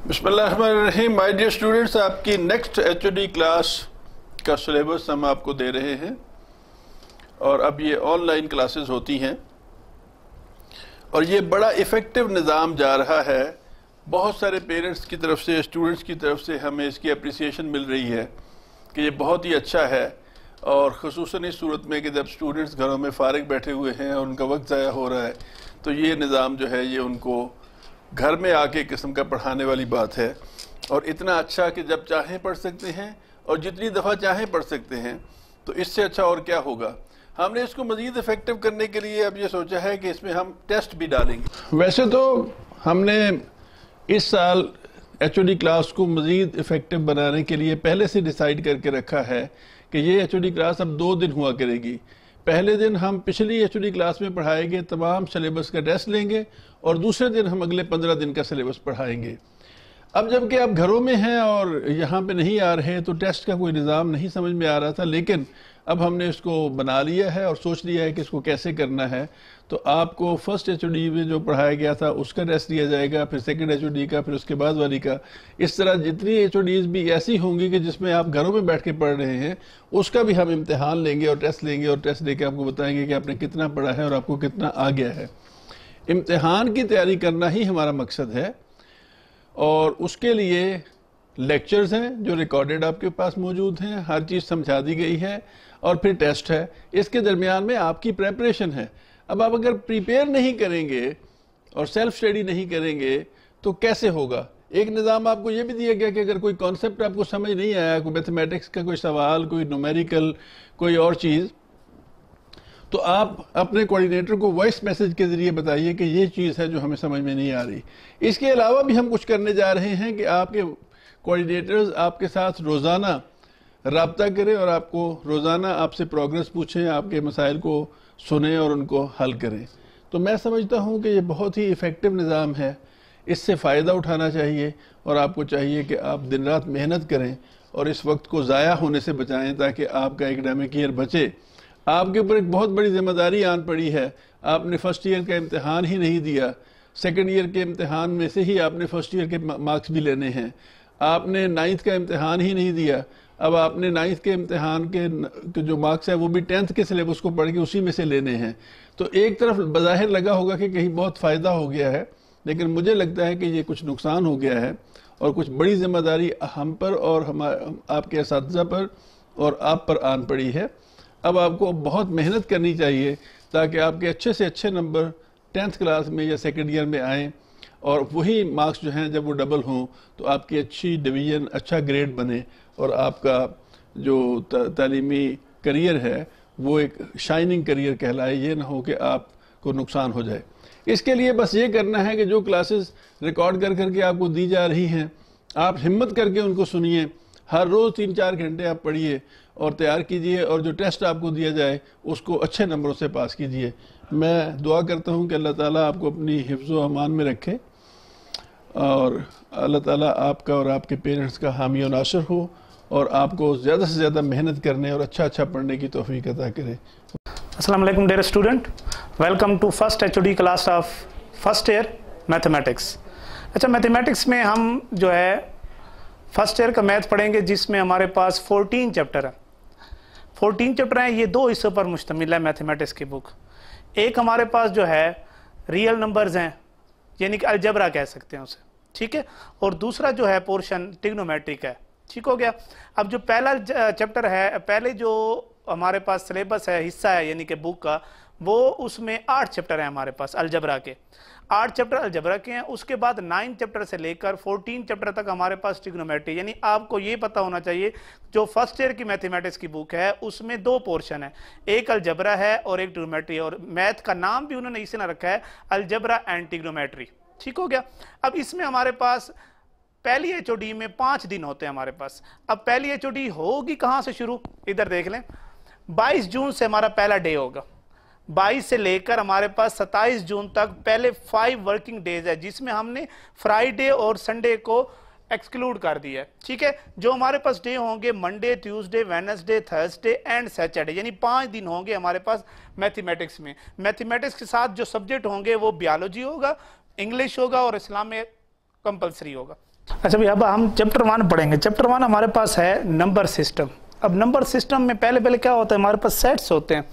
बिस्मिल्लाहिर्रहमानिर्रहीम। My dear students, आपकी next HOD class का सिलेबस हम आपको दे रहे हैं और अब ये ऑनलाइन क्लासेस होती हैं और ये बड़ा इफ़ेक्टिव निज़ाम जा रहा है। बहुत सारे पेरेंट्स की तरफ से, स्टूडेंट्स की तरफ से हमें इसकी अप्रिसिएशन मिल रही है कि ये बहुत ही अच्छा है। और ख़ुसूसन इस सूरत में कि जब स्टूडेंट्स घरों में फ़ारिग बैठे हुए हैं और उनका वक्त ज़ाया हो रहा है, तो ये निज़ाम जो है ये उनको घर में आके किस्म का पढ़ाने वाली बात है। और इतना अच्छा कि जब चाहें पढ़ सकते हैं और जितनी दफ़ा चाहें पढ़ सकते हैं, तो इससे अच्छा और क्या होगा। हमने इसको मज़ीद इफ़ेक्टिव करने के लिए अब ये सोचा है कि इसमें हम टेस्ट भी डालेंगे। वैसे तो हमने इस साल एचओडी क्लास को मज़ीद इफ़ेक्टिव बनाने के लिए पहले से डिसाइड करके रखा है कि ये एचओडी क्लास अब 2 दिन हुआ करेगी। पहले दिन हम पिछली एचओडी क्लास में पढ़ाए गए तमाम सिलेबस का टेस्ट लेंगे और दूसरे दिन हम अगले 15 दिन का सिलेबस पढ़ाएंगे। अब जबकि आप घरों में हैं और यहाँ पे नहीं आ रहे तो टेस्ट का कोई निज़ाम नहीं समझ में आ रहा था, लेकिन अब हमने इसको बना लिया है और सोच लिया है कि इसको कैसे करना है। तो आपको फर्स्ट एचओडी में जो पढ़ाया गया था उसका टेस्ट दिया जाएगा, फिर सेकंड एचओडी का, फिर उसके बाद वाली का। इस तरह जितनी एचओडीज भी ऐसी होंगी कि जिसमें आप घरों में बैठ के पढ़ रहे हैं, उसका भी हम इम्तिहान लेंगे और टेस्ट लेंगे और टेस्ट लेके आपको बताएंगे कि आपने कितना पढ़ा है और आपको कितना आ गया है। इम्तिहान की तैयारी करना ही हमारा मकसद है और उसके लिए लेक्चर्स हैं जो रिकॉर्डेड आपके पास मौजूद हैं, हर चीज़ समझा दी गई है और फिर टेस्ट है। इसके दरमियान में आपकी प्रेपरेशन है। अब आप अगर प्रिपेयर नहीं करेंगे और सेल्फ स्टडी नहीं करेंगे तो कैसे होगा। एक निज़ाम आपको ये भी दिया गया कि अगर कोई कॉन्सेप्ट आपको समझ नहीं आया, कोई मैथमेटिक्स का कोई सवाल, कोई न्यूमेरिकल, कोई और चीज़, तो आप अपने कोऑर्डिनेटर को वॉइस मैसेज के ज़रिए बताइए कि ये चीज़ है जो हमें समझ में नहीं आ रही। इसके अलावा भी हम कुछ करने जा रहे हैं कि आपके कोऑर्डिनेटर्स आपके साथ रोज़ाना राब्ता करें और आपको रोज़ाना आपसे प्रोग्रेस पूछें, आपके मसाइल को सुने और उनको हल करें। तो मैं समझता हूँ कि ये बहुत ही इफ़ेक्टिव निज़ाम है, इससे फ़ायदा उठाना चाहिए और आपको चाहिए कि आप दिन रात मेहनत करें और इस वक्त को ज़ाया होने से बचाएं ताकि आपका एकेडमिक ईयर बचे। आपके ऊपर एक बहुत बड़ी जिम्मेदारी आन पड़ी है। आपने फर्स्ट ईयर का इम्तिहान ही नहीं दिया, सेकेंड ईयर के इम्तिहान में से ही आपने फर्स्ट ईयर के मार्क्स भी लेने हैं। आपने 9th का इम्तिहान ही नहीं दिया, अब आपने 9th के इम्तिहान के जो मार्क्स है वो भी 10th के सिलेबस को पढ़ के उसी में से लेने हैं। तो एक तरफ बज़ाहिर लगा होगा कि कहीं बहुत फ़ायदा हो गया है, लेकिन मुझे लगता है कि ये कुछ नुकसान हो गया है और कुछ बड़ी जिम्मेदारी हम पर और आपके असातिज़ा पर और आप पर आन पड़ी है। अब आपको बहुत मेहनत करनी चाहिए ताकि आपके अच्छे से अच्छे नंबर 10th क्लास में या सेकेंड ईयर में आएँ और वही मार्क्स जो हैं जब वो डबल हों तो आपकी अच्छी डिवीज़न, अच्छा ग्रेड बने और आपका जो तालीमी करियर है वो एक शाइनिंग करियर कहलाए। ये ना हो कि आपको नुकसान हो जाए। इसके लिए बस ये करना है कि जो क्लासेस रिकॉर्ड कर करके आपको दी जा रही हैं, आप हिम्मत करके उनको सुनिए। हर रोज़ 3-4 घंटे आप पढ़िए और तैयार कीजिए और जो टेस्ट आपको दिया जाए उसको अच्छे नंबरों से पास कीजिए। मैं दुआ करता हूँ कि अल्लाह ताला आपको अपनी हिफ्ज़ व अमान में रखे और अल्लाह ताला आपका और आपके पेरेंट्स का हामी और नासिर हो और आपको ज़्यादा से ज़्यादा मेहनत करने और अच्छा पढ़ने की तौफीक अता करे। अस्सलाम वालेकुम dear student, welcome to first HOD class of first year mathematics. अच्छा, मैथमेटिक्स में हम जो है फर्स्ट ईयर का मैथ पढ़ेंगे जिसमें हमारे पास 14 चैप्टर है। 14 चैप्टर हैं, ये 2 हिस्सों पर मुश्तमिल है मैथमेटिक्स की बुक। एक हमारे पास जो है रियल नंबर्स हैं, यानी कि अलजबरा कह सकते हैं उसे, ठीक है, और दूसरा जो है पोर्शन ट्रिग्नोमेट्रिक है। ठीक हो गया। अब जो पहला चैप्टर है, पहले जो हमारे पास सिलेबस है, हिस्सा है यानी कि बुक का, वो उसमें 8 चैप्टर हैं हमारे पास अलजबरा के। 8 चैप्टर अलजबरा के हैं। उसके बाद 9 चैप्टर से लेकर 14 चैप्टर तक हमारे पास ट्रिग्नोमेट्री, यानी आपको ये पता होना चाहिए जो फर्स्ट ईयर की मैथमेटिक्स की बुक है उसमें 2 पोर्शन है, एक अलजबरा है और एक ट्रिग्नोमेट्री। और मैथ का नाम भी उन्होंने इसी ना रखा है, अलजबरा एंड ट्रिग्नोमेट्री। ठीक हो गया। अब इसमें हमारे पास पहली एचओडी में 5 दिन होते हैं हमारे पास। अब पहली एचओडी होगी कहां से शुरू, इधर देख लें। 22 जून से हमारा पहला डे होगा। 22 से लेकर हमारे पास 27 जून तक पहले 5 वर्किंग डेज है, जिसमें हमने फ्राइडे और संडे को एक्सक्लूड कर दिया है। ठीक है। जो हमारे पास डे होंगे Monday, Tuesday, Wednesday, Thursday and Saturday, यानी 5 दिन होंगे हमारे पास मैथमेटिक्स में। मैथमेटिक्स के साथ जो सब्जेक्ट होंगे वो बायोलॉजी होगा, इंग्लिश होगा और इस्लामिक कंपलसरी होगा। अच्छा भाई, अब हम चैप्टर 1 पढ़ेंगे। चैप्टर 1 हमारे पास है नंबर सिस्टम। अब नंबर सिस्टम में पहले क्या होता है, हमारे पास सेट्स होते हैं।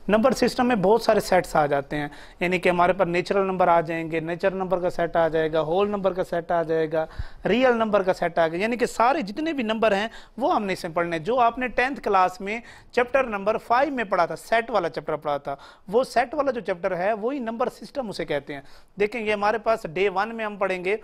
नंबर सिस्टम में बहुत सारे सेट्स आ जाते हैं, यानी कि हमारे पास नेचुरल नंबर आ जाएंगे, नेचुरल नंबर का सेट आ जाएगा, होल नंबर का सेट आ जाएगा, रियल नंबर का सेट आ गया, यानी कि सारे जितने भी नंबर हैं वो हमने इसमें पढ़ने। जो आपने 10th क्लास में चैप्टर नंबर 5 में पढ़ा था, सेट वाला चैप्टर पढ़ा था, वो सेट वाला जो चैप्टर है वही नंबर सिस्टम उसे कहते हैं। देखेंगे हमारे पास डे 1 में हम पढ़ेंगे।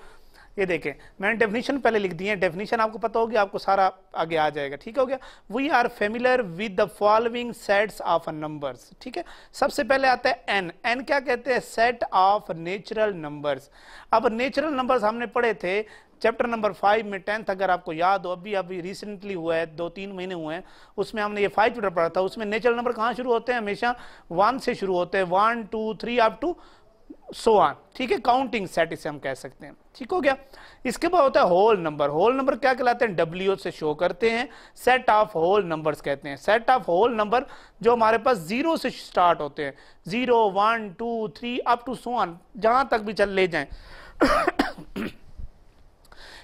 ये देखें, मैंने डेफिनेशन पहले लिख दी है, डेफिनेशन आपको पता होगी, आपको सारा आगे आ जाएगा। ठीक हो गया। We are familiar with the following sets of numbers. ठीक है, सबसे पहले आता है एन। एन क्या कहते हैं? Set of natural numbers. अब नेचुरल नंबर्स हमने पढ़े थे चैप्टर नंबर 5 में, 10th अगर आपको याद हो, अभी रिसेंटली हुआ है, 2-3 महीने हुए हैं, उसमें हमने ये 5 चैप्टर पढ़ा था। उसमें नेचुरल नंबर कहाँ शुरू होते हैं? हमेशा 1 से शुरू होते हैं, 1 2 3 अप टू सो ऑन। ठीक है, काउंटिंग सेट इसे हम कह सकते हैं। ठीक हो गया। इसके बाद होता है होल नंबर। होल नंबर क्या कहलाते हैं? डब्ल्यू से शो करते हैं, सेट ऑफ होल नंबर्स कहते हैं। सेट ऑफ होल नंबर जो हमारे पास 0 से स्टार्ट होते हैं, 0 1 2 3 अप टू सो ऑन, जहां तक भी चल ले जाएं।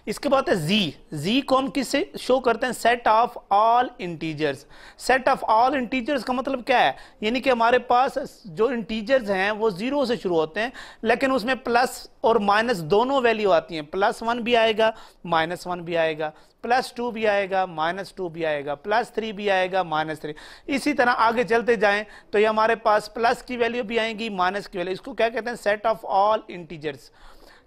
इसके बाद है जी। जी को हम किससे शो करते हैं? Set of all integers. Set of all integers का मतलब क्या है? यानी कि हमारे पास जो इंटीजर्स हैं वो 0 से शुरू होते हैं, लेकिन उसमें प्लस और माइनस दोनों वैल्यू आती हैं। +1 भी आएगा, -1 भी आएगा, +2 भी आएगा, -2 भी आएगा, +3 भी आएगा, -3। इसी तरह आगे चलते जाएं तो ये हमारे पास प्लस की वैल्यू भी आएंगी, माइनस की वैल्यू। इसको क्या कहते हैं? Set of all integers.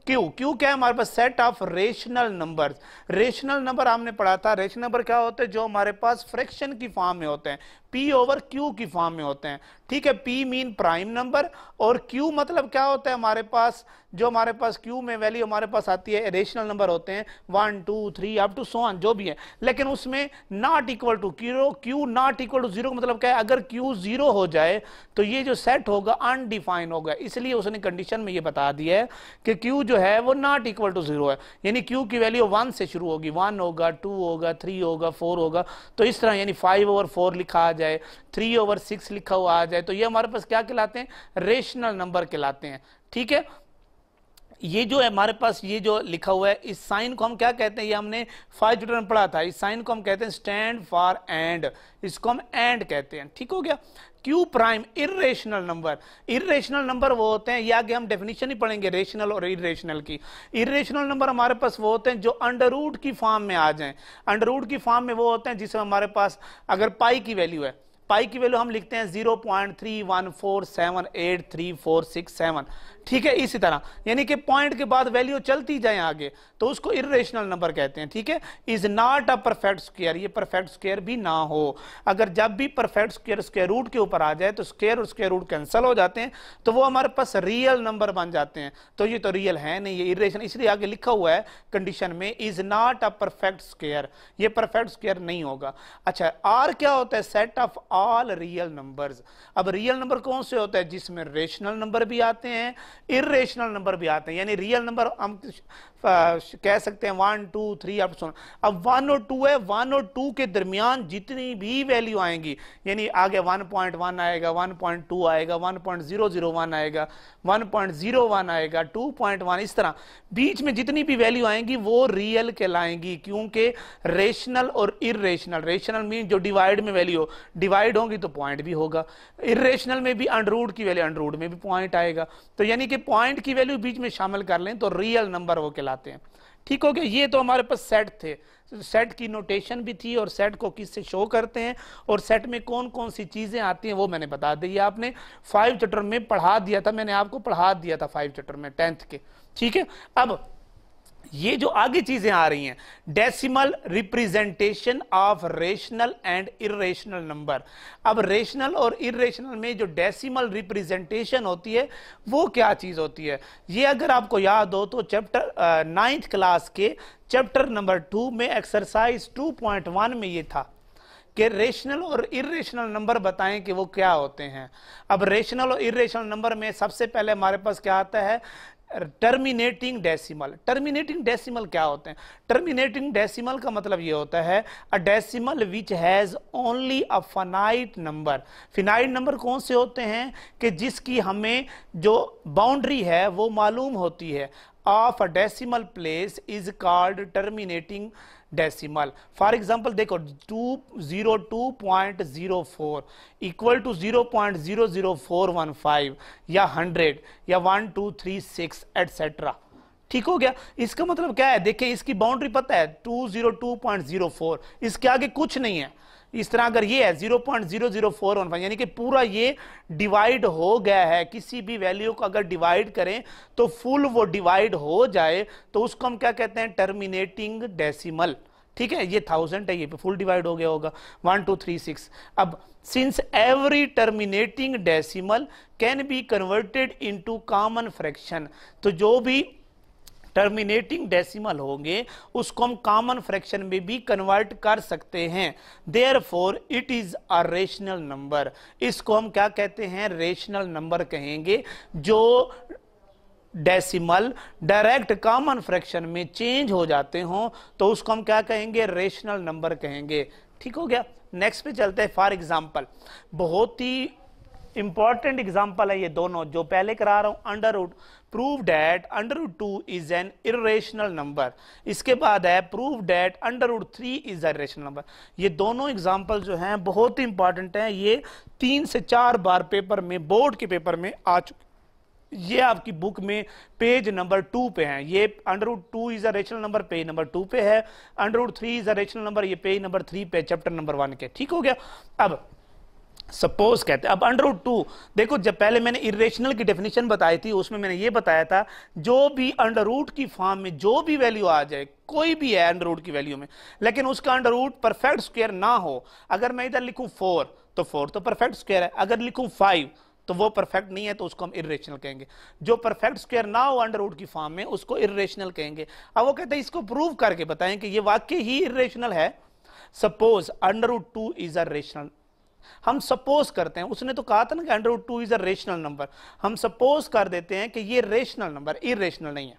Q. Q क्या है? हमारे पास set of rational number. Rational number हमने पढ़ा था। रेशनल नंबर क्या होते हैं? जो हमारे पास फ्रैक्शन की फॉर्म में होते हैं, P ओवर Q की फॉर्म में होते हैं। ठीक है, P मीन प्राइम नंबर और Q मतलब क्या होता है? हमारे पास जो हमारे पास Q में वैल्यू हमारे पास आती है, रेशनल नंबर होते हैं 1 2 3 अप टू सो ऑन, जो भी है, लेकिन उसमें not equal to Q not equal to 0 का मतलब क्या है? अगर Q 0 हो जाए तो ये जो सेट होगा अनडिफाइन होगा। इसलिए उसने कंडीशन में ये बता दिया है कि Q जो है वो नॉट इक्वल टू 0 है, यानी Q की वैल्यू 1 से शुरू होगी, 1 होगा, 2 होगा, 3 होगा, 4 होगा। तो इस तरह यानी 5 ओवर 4 लिखा आ जाए, 3 ओवर 6 लिखा हुआ आ जाए, तो ये हमारे पास क्या कहलाते हैं? रेशनल नंबर कहलाते हैं। ठीक है, ये जो है हमारे पास ये जो लिखा हुआ है, इस साइन को हम क्या कहते हैं? ये हमने 5 चैप्टर में पढ़ा था। इस साइन को हम कहते हैं स्टैंड फॉर एंड, इसको हम एंड कहते हैं। ठीक हो गया। Q prime irrational number. Irrational number वो होते हैं, ये आगे हम डेफिनेशन ही पढ़ेंगे रेशनल और इर्रेशनल की। इर्रेशनल नंबर हमारे पास वो होते हैं जो अंडर रूट की फॉर्म में आ जाएं। अंडर रूट की फॉर्म में वो होते हैं जिसमें हमारे पास अगर पाई की वैल्यू है, पाई की वैल्यू हम लिखते हैं 0.314783467। ठीक है, इसी तरह यानी कि पॉइंट के बाद वैल्यू चलती जाए आगे, तो उसको इर्रेशनल नंबर कहते हैं। ठीक है, is not a perfect square. ये परफेक्ट स्क्वायर भी ना हो। अगर जब भी परफेक्ट स्क्वायर स्क्वायर रूट के ऊपर आ जाए तो स्क्वायर और स्क्वायर रूट कैंसिल हो जाते हैं, तो वो हमारे पास रियल नंबर बन जाते हैं। तो ये तो रियल है नहीं, ये इर्रेशनल, इसलिए आगे लिखा हुआ है कंडीशन में is not a perfect square, ये परफेक्ट स्क्वायर नहीं होगा। अच्छा, आर क्या होता है? Set of all real numbers. अब रियल नंबर कौन से होता है? जिसमें रेशनल नंबर भी आते हैं, इर्रेशनल नंबर भी आते हैं। यानी रियल नंबर हम कह सकते हैं 1 2 3 अप टू। अब 1 और 2 है, 1 और 2 के दरमियान जितनी भी वैल्यू आएंगी, यानी आगे 1.1 आएगा, 1.2 आएगा, 1.001 आएगा, 1.01 आएगा, 2.1, इस तरह बीच में जितनी भी वैल्यू आएंगी वो रियल कहलाएंगी, क्योंकि रेशनल और इर्रेशनल, रेशनल मीन जो डिवाइड में वैल्यू डिवाइड होगी तो पॉइंट भी होगा, इर्रेशनल में भी अंडररूट की वैल्यू अंडररूट में भी पॉइंट आएगा। तो यानी कि पॉइंट की वैल्यू बीच में शामिल कर लें तो रियल नंबर वो कहलाते हैं। ठीक हो गया। ये तो हमारे पास सेट थे, सेट की नोटेशन भी थी और सेट को किससे शो करते हैं और सेट में कौन कौन सी चीजें आती हैं वो मैंने बता दी। आपने 5 चैप्टर में पढ़ा दिया था, मैंने आपको पढ़ा दिया था 5 चैप्टर में 10th के। ठीक है, अब ये जो आगे चीजें आ रही हैं, decimal representation of rational and irrational number. अब रेशनल और इर्रेशनल में जो डेसिमल रिप्रेजेंटेशन होती है वो क्या चीज होती है? ये अगर आपको याद हो तो चैप्टर 9th क्लास के चैप्टर नंबर 2 में एक्सरसाइज 2.1 में ये था कि रेशनल और इर्रेशनल नंबर बताएं कि वो क्या होते हैं। अब रेशनल और इर्रेशनल नंबर में सबसे पहले हमारे पास क्या आता है? Terminating decimal. टर्मिनेटिंग डेसिमल क्या होते हैं? टर्मिनेटिंग डेसिमल का मतलब ये होता है a decimal which has only a finite number. Finite number कौन से होते हैं? कि जिसकी हमें जो बाउंड्री है वो मालूम होती है। Of a decimal place is called terminating decimal. For example देखो 202.04 इक्वल टू 0.00415 या 100 या 1236 एटसेट्रा। ठीक हो गया। इसका मतलब क्या है, देखिए इसकी बाउंड्री पता है 202.04, इसके आगे कुछ नहीं है। इस तरह अगर ये है 0.00415 यानी कि पूरा ये डिवाइड हो गया है, किसी भी वैल्यू को अगर डिवाइड करें तो फुल वो डिवाइड हो जाए तो उसको हम क्या कहते हैं, टर्मिनेटिंग डेसिमल। ठीक है, ये 1000 है, ये पे फुल डिवाइड हो गया होगा 1236। अब since every terminating decimal can be converted into common fraction, तो जो भी टर्मिनेटिंग डेसिमल होंगे उसको हम कॉमन फ्रैक्शन में भी कन्वर्ट कर सकते हैं। Therefore it is a rational number. इसको हम क्या कहते हैं, रेशनल नंबर कहेंगे। जो डेसिमल डायरेक्ट कॉमन फ्रैक्शन में चेंज हो जाते हों तो उसको हम क्या कहेंगे, रेशनल नंबर कहेंगे। ठीक हो गया। नेक्स्ट पे चलते हैं। फॉर एग्जांपल, बहुत ही इंपॉर्टेंट एग्जांपल है ये दोनों जो पहले करा रहा हूं, under root prove that under root 2 is an irrational number. इसके बाद है prove that under root 3 is a rational number. ये दोनों एग्जांपल जो हैं बहुत ही इंपॉर्टेंट हैं, ये 3 से 4 बार पेपर में, बोर्ड के पेपर में आ चुके। ये आपकी बुक में पेज नंबर 2 पे है। ये under root 2 is a rational number page number 2 पे है, under root 3 is a rational number ये पेज नंबर 3 पे चैप्टर नंबर 1 के। ठीक हो गया। अब सपोज कहते हैं, अब अंडर रूट 2 देखो, जब पहले मैंने इरेशनल की डेफिनेशन बताई थी उसमें मैंने ये बताया था जो भी अंडर रूट की फॉर्म में जो भी वैल्यू आ जाए, कोई भी है अंडर रूट की वैल्यू में, लेकिन उसका अंडर रूट परफेक्ट स्क्वायर ना हो। अगर मैं इधर लिखूं 4 तो 4 तो परफेक्ट स्क्वायर है, अगर लिखूं 5 तो वो परफेक्ट नहीं है, तो उसको हम इर्रेशनल कहेंगे। जो परफेक्ट स्क्वायर ना हो अंडर रूट की फॉर्म में उसको इर्रेशनल कहेंगे। अब वो कहते हैं इसको प्रूव करके बताएं कि ये वाकई ही इर्रेशनल है। Suppose under root 2 is a rational, हम सपोज करते हैं, उसने तो कहा था ना कि under root 2 is a rational number, हम सपोज कर देते हैं कि ये रेशनल नंबर इर्रेशनल नहीं है,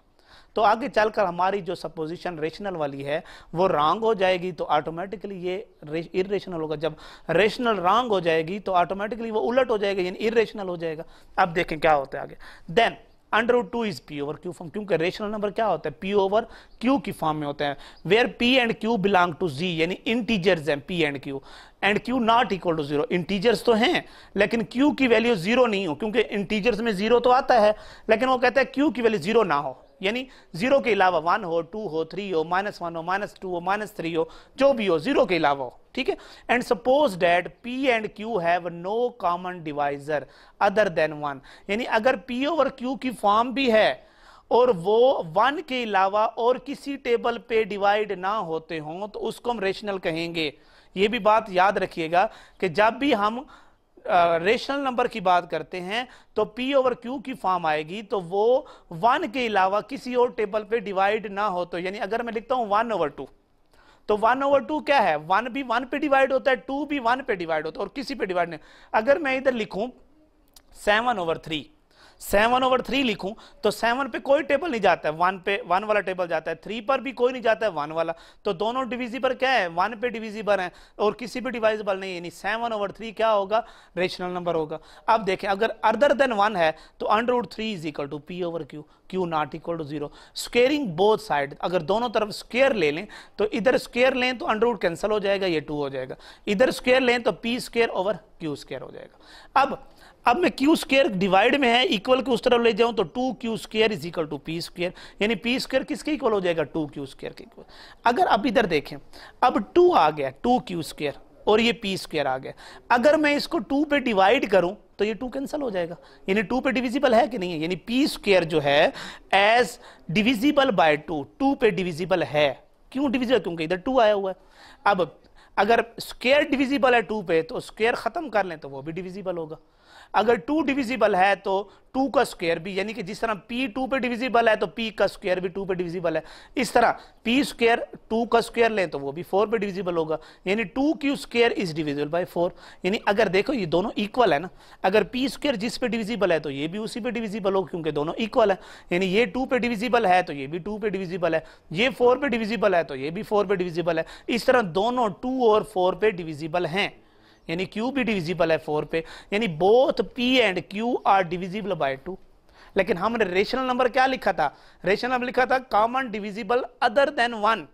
तो आगे चलकर हमारी जो सपोजिशन रेशनल वाली है वो रॉन्ग हो जाएगी, तो ऑटोमेटिकली ये इर्रेशनल होगा। जब रेशनल रॉन्ग हो जाएगी तो ऑटोमेटिकली वो उलट हो जाएगा, यानी इर्रेशनल हो जाएगा। अब देखें क्या होता है आगे। Then under root 2 is P over Q form, क्योंकि रेशनल नंबर क्या होता है, पी ओवर क्यू की फॉर्म में होता है। Where P and Q belong to Z, यानी इंटीजर्स हैं P and Q not equal to 0। Integers तो हैं लेकिन क्यू की वैल्यू 0 नहीं हो, क्योंकि इंटीजर्स में 0 तो आता है, लेकिन वो कहता है क्यू की वैल्यू 0 ना हो, यानी 0 के अलावा 1 हो, 2 हो, 3 हो, -1 हो, -2 हो, -3 हो, जो भी हो 0 के अलावा हो। ठीक है। And suppose that P and Q have no common divisor other than 1, यानी अगर P ओवर Q की फॉर्म भी है और वो 1 के अलावा और किसी टेबल पे डिवाइड ना होते हों तो उसको हम रेशनल कहेंगे। ये भी बात याद रखिएगा कि जब भी हम रेशनल नंबर की बात करते हैं तो P ओवर Q की फॉर्म आएगी तो वो 1 के अलावा किसी और टेबल पे डिवाइड ना हो, तो यानी अगर मैं लिखता हूं 1 ओवर 2 तो 1 ओवर 2 क्या है, 1 भी 1 पे डिवाइड होता है, 2 भी 1 पे डिवाइड होता है और किसी पे डिवाइड नहीं। अगर मैं इधर लिखूं 7 ओवर 3, 7 ओवर 3 लिखूं तो 7 पे कोई टेबल नहीं जाता है, 1 पे 1 वाला टेबल जाता है, 3 पर भी कोई नहीं जाता है 1 वाला, तो दोनों डिविजिबल क्या है, 1 पे डिविजिबल है और किसी पे डिवाइजिबल नहीं है, यानी 7 ओवर 3 क्या होगा, रेशनल नंबर होगा। अब देखें अगर अदर देन 1 है तो under root 3 is equal to P over Q, Q not equal to 0। Squaring both side, अगर दोनों तरफ स्क्वेयर ले लें तो इधर स्क्वेयर लें तो अंडर रूट कैंसिल हो जाएगा, ये 2 हो जाएगा, इधर स्क्वेयर लें तो P square over Q square हो जाएगा। अब मैं क्यू स्क्वेयर डिवाइड में है, इक्वल को उस तरफ ले जाऊं तो 2q square is equal to P square, यानी पी स्क्वेयर किसके इक्वल हो जाएगा, 2q स्क्वेयर के इक्वल। अगर अब इधर देखें, अब 2 आ गया 2q स्क्वेयर और ये पी स्क्वेयर आ गया, अगर मैं इसको 2 पे डिवाइड करूं तो ये 2 कैंसिल हो जाएगा, यानी 2 पे डिविजिबल है कि नहीं है, यानी पी स्क्वेयर जो है एज डिविजिबल बाय 2 पे डिविजिबल है। क्यों डिविजिबल, क्योंकि इधर 2 आया हुआ है। अब अगर स्क्वेयर डिविजिबल है 2 पे तो स्क्वेयर खत्म कर लें तो वो भी डिविजिबल होगा। अगर 2 डिविजिबल है तो 2 का स्क्वायर भी, यानी कि जिस तरह p 2 पे डिविजिबल है तो p का स्क्वायर भी 2 पे डिविजिबल है, इस तरह p स्क्वायर 2 का स्क्वायर लें तो वो भी 4 पे डिविजिबल होगा, यानी 2q square is divisible by 4। यानी अगर देखो ये दोनों इक्वल है ना, अगर p स्क्वायर जिस पे डिविजिबल है तो ये भी उसी पे डिविजिबल होगा, क्योंकि दोनों इक्वल है, यानी ये 2 पे डिविजिबल है तो ये भी 2 पे डिविजिबल है, ये 4 पे डिविजिबल है तो ये भी 4 पे डिविजिबल है, इस तरह दोनों 2 और 4 पे डिविजिबल हैं, यानी Q भी डिविजिबल है 4 पे, यानी both P and Q are divisible by 2। लेकिन हमने रेशनल नंबर क्या लिखा था, रेशनल नंबर लिखा था कॉमन डिविजिबल अदर देन 1,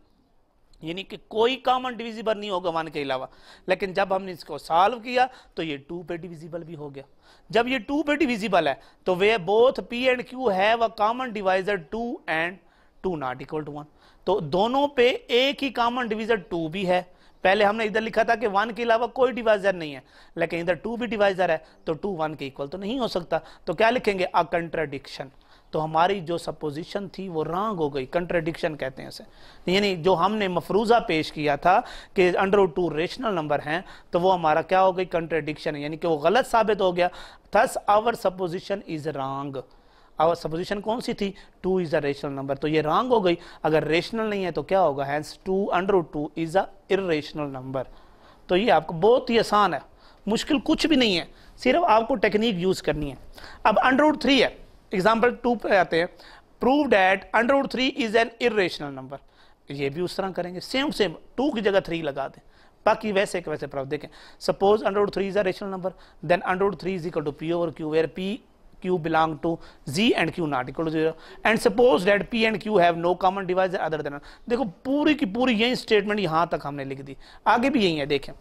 यानी कि कोई कॉमन डिविजिबल नहीं होगा 1 के अलावा। लेकिन जब हमने इसको सॉल्व किया तो ये 2 पे डिविजिबल भी हो गया। जब ये 2 पे डिविजिबल है तो वे both P and Q have a common divisor 2 and 2 not equal to 1। तो दोनों पे एक ही कॉमन डिविजर 2 भी है। पहले हमने इधर लिखा था कि 1 के अलावा कोई डिवाइजर नहीं है, लेकिन इधर 2 भी डिवाइजर है, तो 2 1 के इक्वल तो नहीं हो सकता। तो क्या लिखेंगे, अ कंट्राडिक्शन। तो हमारी जो सपोजिशन थी वो रॉन्ग हो गई, कंट्राडिक्शन कहते हैं उसे। यानी जो हमने मफरूजा पेश किया था कि √2 रेशनल नंबर हैं, तो वो हमारा क्या हो गई, कंट्राडिक्शन, यानी कि वो गलत साबित हो गया। Thus our supposition is wrong. Our supposition कौन सी थी, 2 इज अ रेशनल नंबर, तो ये रॉन्ग हो गई। अगर रेशनल नहीं है तो क्या होगा, hence 2 √2 is a irrational number. तो ये आपको बहुत ही आसान है, मुश्किल कुछ भी नहीं है, सिर्फ आपको टेक्निक यूज करनी है। अब √3 है, एग्जाम्पल 2 पे आते हैं। Prove that √3 is an irrational number. ये भी उस तरह करेंगे, सेम 2 की जगह 3 लगा दें, बाकी वैसे के वैसे प्रूफ। देखें, suppose √3 is a rational number, then √3 is equal to P over Q, where P Q belong to Z and Q not equal to 0, and suppose that P and Q have no common divisor other than 1। देखो पूरी की पूरी यही statement यहां तक हमने लिख दी, आगे भी यही है। देखें,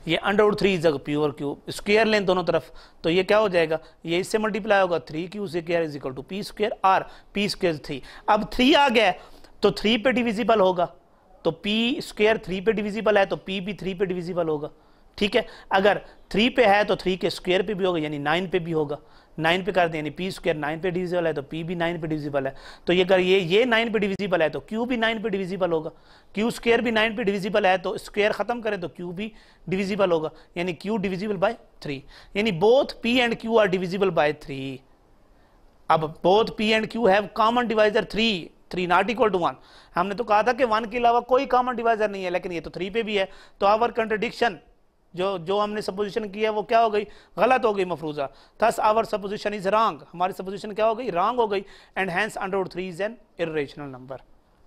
ये √3 is P over Q, square लें दोनों तरफ, तो ये क्या हो जाएगा, ये इससे मल्टीप्लाई होगा 3Q square is equal to P square, और P स्क्वायर 3। अब 3 आ गया तो 3 पे डिविजिबल होगा, तो P स्क्वायर 3 पे डिविजिबल है तो P भी 3 पे डिविजिबल होगा। ठीक है, अगर 3 पे है तो 3 के स्क्वायर पे भी होगा, यानी 9 पे भी होगा। 9 पे कर दें, यानी P स्क्वायर 9 पे डिविजिबल है तो P भी 9 पे डिविजिबल है। तो ये अगर ये 9 पे डिविजिबल है तो Q भी 9 पे डिविजिबल होगा। Q स्क्वायर भी 9 पे डिविजिबल है तो स्क्वायर खत्म करें तो Q भी डिविजिबल होगा, यानी Q डिविजिबल बाय 3, यानी both P and Q are divisible by 3। अब both P and Q have common divisor 3 not equal to 1। हमने तो कहा था कि 1 के अलावा कोई कॉमन डिवाइजर नहीं है, लेकिन ये तो 3 पे भी है। तो आवर कंट्राडिक्शन, जो हमने सपोजिशन किया वो क्या हो गई, गलत हो गई, Mafruza. Thus our supposition is wrong, हमारी सपोजिशन क्या हो गई, रॉन्ग हो गई। And hence √3 is an irrational number.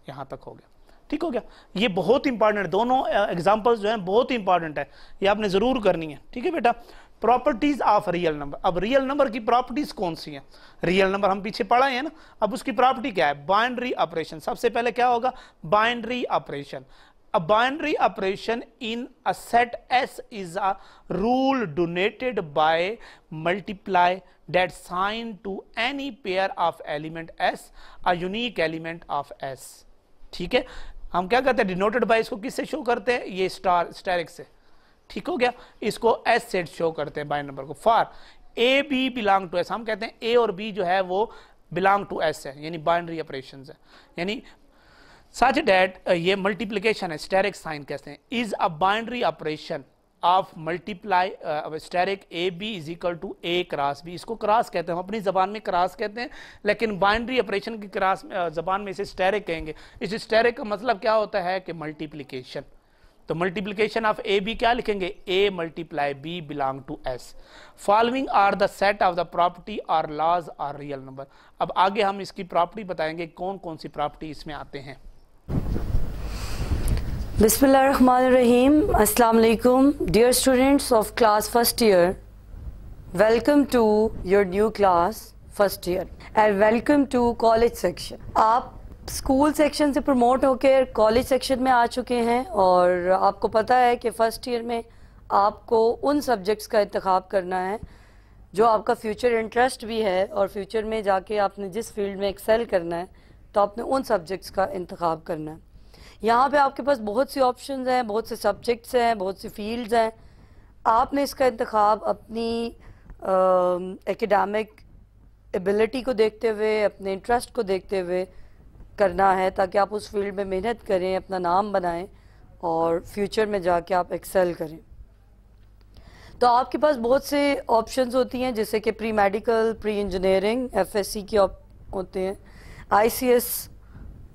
यहां तक हो गया, ठीक हो गया। ये बहुत इंपॉर्टेंट, दोनों एग्जांपल्स जो हैं बहुत इंपॉर्टेंट है, ये आपने जरूर करनी है। ठीक है बेटा। Properties of real number. अब रियल नंबर की प्रॉपर्टीज कौन सी हैं, रियल नंबर हम पीछे पढ़ा है ना, अब उसकी प्रॉपर्टी क्या है, बाइनरी ऑपरेशन। सबसे पहले क्या होगा, binary operation. A binary operation in a set S is a rule denoted by multiply that sign to any pair of element S, a unique element of S। ठीक है, हम क्या करते हैं, डिनोटेड बाय, इसको किससे शो करते हैं, ये स्टैरिक से। ठीक हो गया, इसको S से शो करते हैं बाइनरी नंबर को। For A B belong to S, हम कहते हैं A और B जो है वो बिलोंग टू S है, यानी बाइनरी ऑपरेशंस है। यानी सच दैट, ये मल्टीप्लिकेशन है, स्टेरिक साइन कहते हैं, is a binary operation of multiply asterisk A B is equal to A cross B। इसको क्रॉस कहते हैं, हम अपनी जबान में क्रॉस कहते हैं, लेकिन बाइनरी ऑपरेशन की क्रॉस जबान में इसे स्टेरिक कहेंगे। इस स्टेरिक का मतलब क्या होता है कि मल्टीप्लिकेशन। तो मल्टीप्लिकेशन ऑफ ए बी क्या लिखेंगे, A multiply B belong to S। Following are the set of the property और लॉज आर रियल नंबर। अब आगे हम इसकी प्रॉपर्टी बताएंगे, कौन कौन सी प्रॉपर्टी इसमें आते हैं। Bismillahirrahmanirrahim. Assalamu alaikum, dear students of class first year. Welcome to your new class first year and welcome to college section. आप स्कूल सेक्शन से प्रमोट होकर कॉलेज सेक्शन में आ चुके हैं और आपको पता है कि फर्स्ट ईयर में आपको उन सब्जेक्ट्स का इंतखाब करना है जो आपका फ्यूचर इंटरेस्ट भी है, और फ्यूचर में जाके आपने जिस फील्ड में एक्सेल करना है तो आपने उन सब्जेक्ट्स का इंतखाब करना है। यहाँ पे आपके पास बहुत सी ऑप्शंस हैं, बहुत से सब्जेक्ट्स हैं, बहुत सी फील्ड्स हैं। आपने इसका इंतखाब अपनी एकेडमिक एबिलिटी को देखते हुए, अपने इंटरेस्ट को देखते हुए करना है, ताकि आप उस फील्ड में मेहनत करें, अपना नाम बनाएं और फ्यूचर में जाके आप एक्सेल करें। तो आपके पास बहुत से ऑप्शंस होती हैं, जैसे कि pre medical, pre engineering, FSC के होते हैं, ICS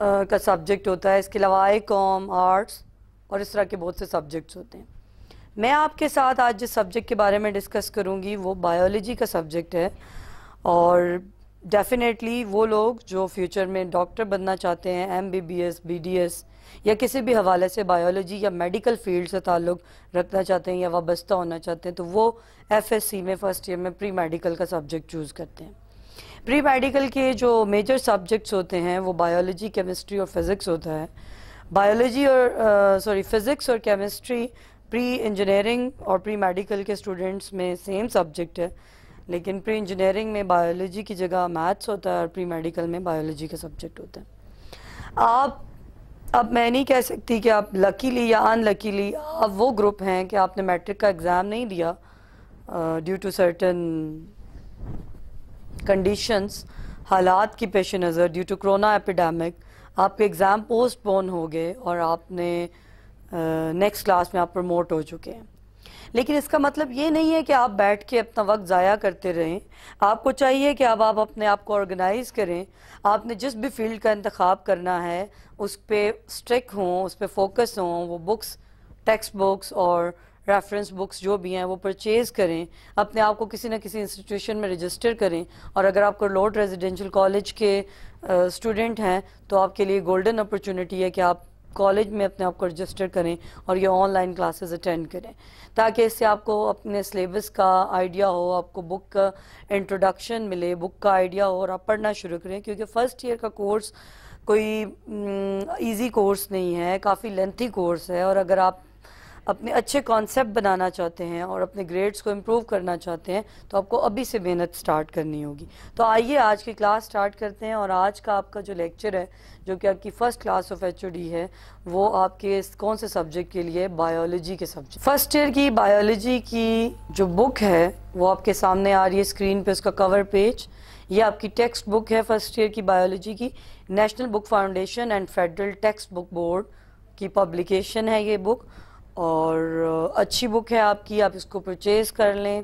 का सब्जेक्ट होता है, इसके अलावा ICOM, आर्ट्स और इस तरह के बहुत से सब्जेक्ट्स होते हैं। मैं आपके साथ आज जिस सब्जेक्ट के बारे में डिस्कस करूंगी वो बायोलॉजी का सब्जेक्ट है, और डेफिनेटली वो लोग जो फ्यूचर में डॉक्टर बनना चाहते हैं, MBBS, BDS या किसी भी हवाले से बायोलॉजी या मेडिकल फील्ड से ताल्लुक़ रखना चाहते हैं या वाबस्ता होना चाहते हैं, तो वो FSC में फ़र्स्ट ईयर में प्री मेडिकल का सब्जेक्ट चूज़ करते हैं। प्री मेडिकल के जो मेजर सब्जेक्ट्स होते हैं वो बायोलॉजी, केमिस्ट्री और फिज़िक्स होता है। बायोलॉजी और फिज़िक्स और केमिस्ट्री प्री इंजीनियरिंग और प्री मेडिकल के स्टूडेंट्स में सेम सब्जेक्ट है, लेकिन प्री इंजीनियरिंग में बायोलॉजी की जगह मैथ्स होता है और प्री मेडिकल में बायोलॉजी का सब्जेक्ट होता है। अब मैं नहीं कह सकती कि आप लकीली या अनलकीली आप वो ग्रुप हैं कि आपने मैट्रिक का एग्ज़ाम नहीं दिया ड्यू टू सर्टन कंडीशंस, हालात की पेश नज़र, ड्यू टू कोरोना एपिडेमिक आपके एग्ज़ाम पोस्टपोन हो गए और आपने नेक्स्ट क्लास में आप प्रमोट हो चुके हैं। लेकिन इसका मतलब ये नहीं है कि आप बैठ के अपना वक्त ज़ाया करते रहें। आपको चाहिए कि अब आप अपने आप को ऑर्गेनाइज़ करें। आपने जिस भी फील्ड का इंतखाब करना है उस पर स्ट्रिक हों, उस पर फोकस हों, वो बुक्स, टेक्स्ट बुक्स और रेफरेंस बुक्स जो भी हैं वो परचेज़ करें, अपने आप को किसी न किसी इंस्टीट्यूशन में रजिस्टर करें। और अगर आप करलोट रेजिडेंशियल कॉलेज के स्टूडेंट हैं तो आपके लिए गोल्डन अपॉर्चुनिटी है कि आप कॉलेज में अपने आप को रजिस्टर करें और ये ऑनलाइन क्लासेस अटेंड करें, ताकि इससे आपको अपने सिलेबस का आइडिया हो, आपको बुक का इंट्रोडक्शन मिले, बुक का आइडिया हो और आप पढ़ना शुरू करें। क्योंकि फर्स्ट ईयर का कोर्स कोई इजी कोर्स नहीं है, काफ़ी लेंथी कोर्स है। और अगर आप अपने अच्छे कॉन्सेप्ट बनाना चाहते हैं और अपने ग्रेड्स को इम्प्रूव करना चाहते हैं तो आपको अभी से मेहनत स्टार्ट करनी होगी। तो आइए आज की क्लास स्टार्ट करते हैं। और आज का आपका जो लेक्चर है, जो कि आपकी फर्स्ट क्लास ऑफ एचओडी है, वो आपके कौन से सब्जेक्ट के लिए? बायोलॉजी के सब्जेक्ट। फर्स्ट ईयर की बायोलॉजी की जो बुक है वो आपके सामने आ रही है स्क्रीन पे, उसका कवर पेज। ये आपकी टेक्स्ट बुक है फर्स्ट ईयर की बायोलॉजी की, national book foundation and federal text book board की पब्लिकेशन है ये बुक, और अच्छी बुक है आपकी। आप इसको परचेज़ कर लें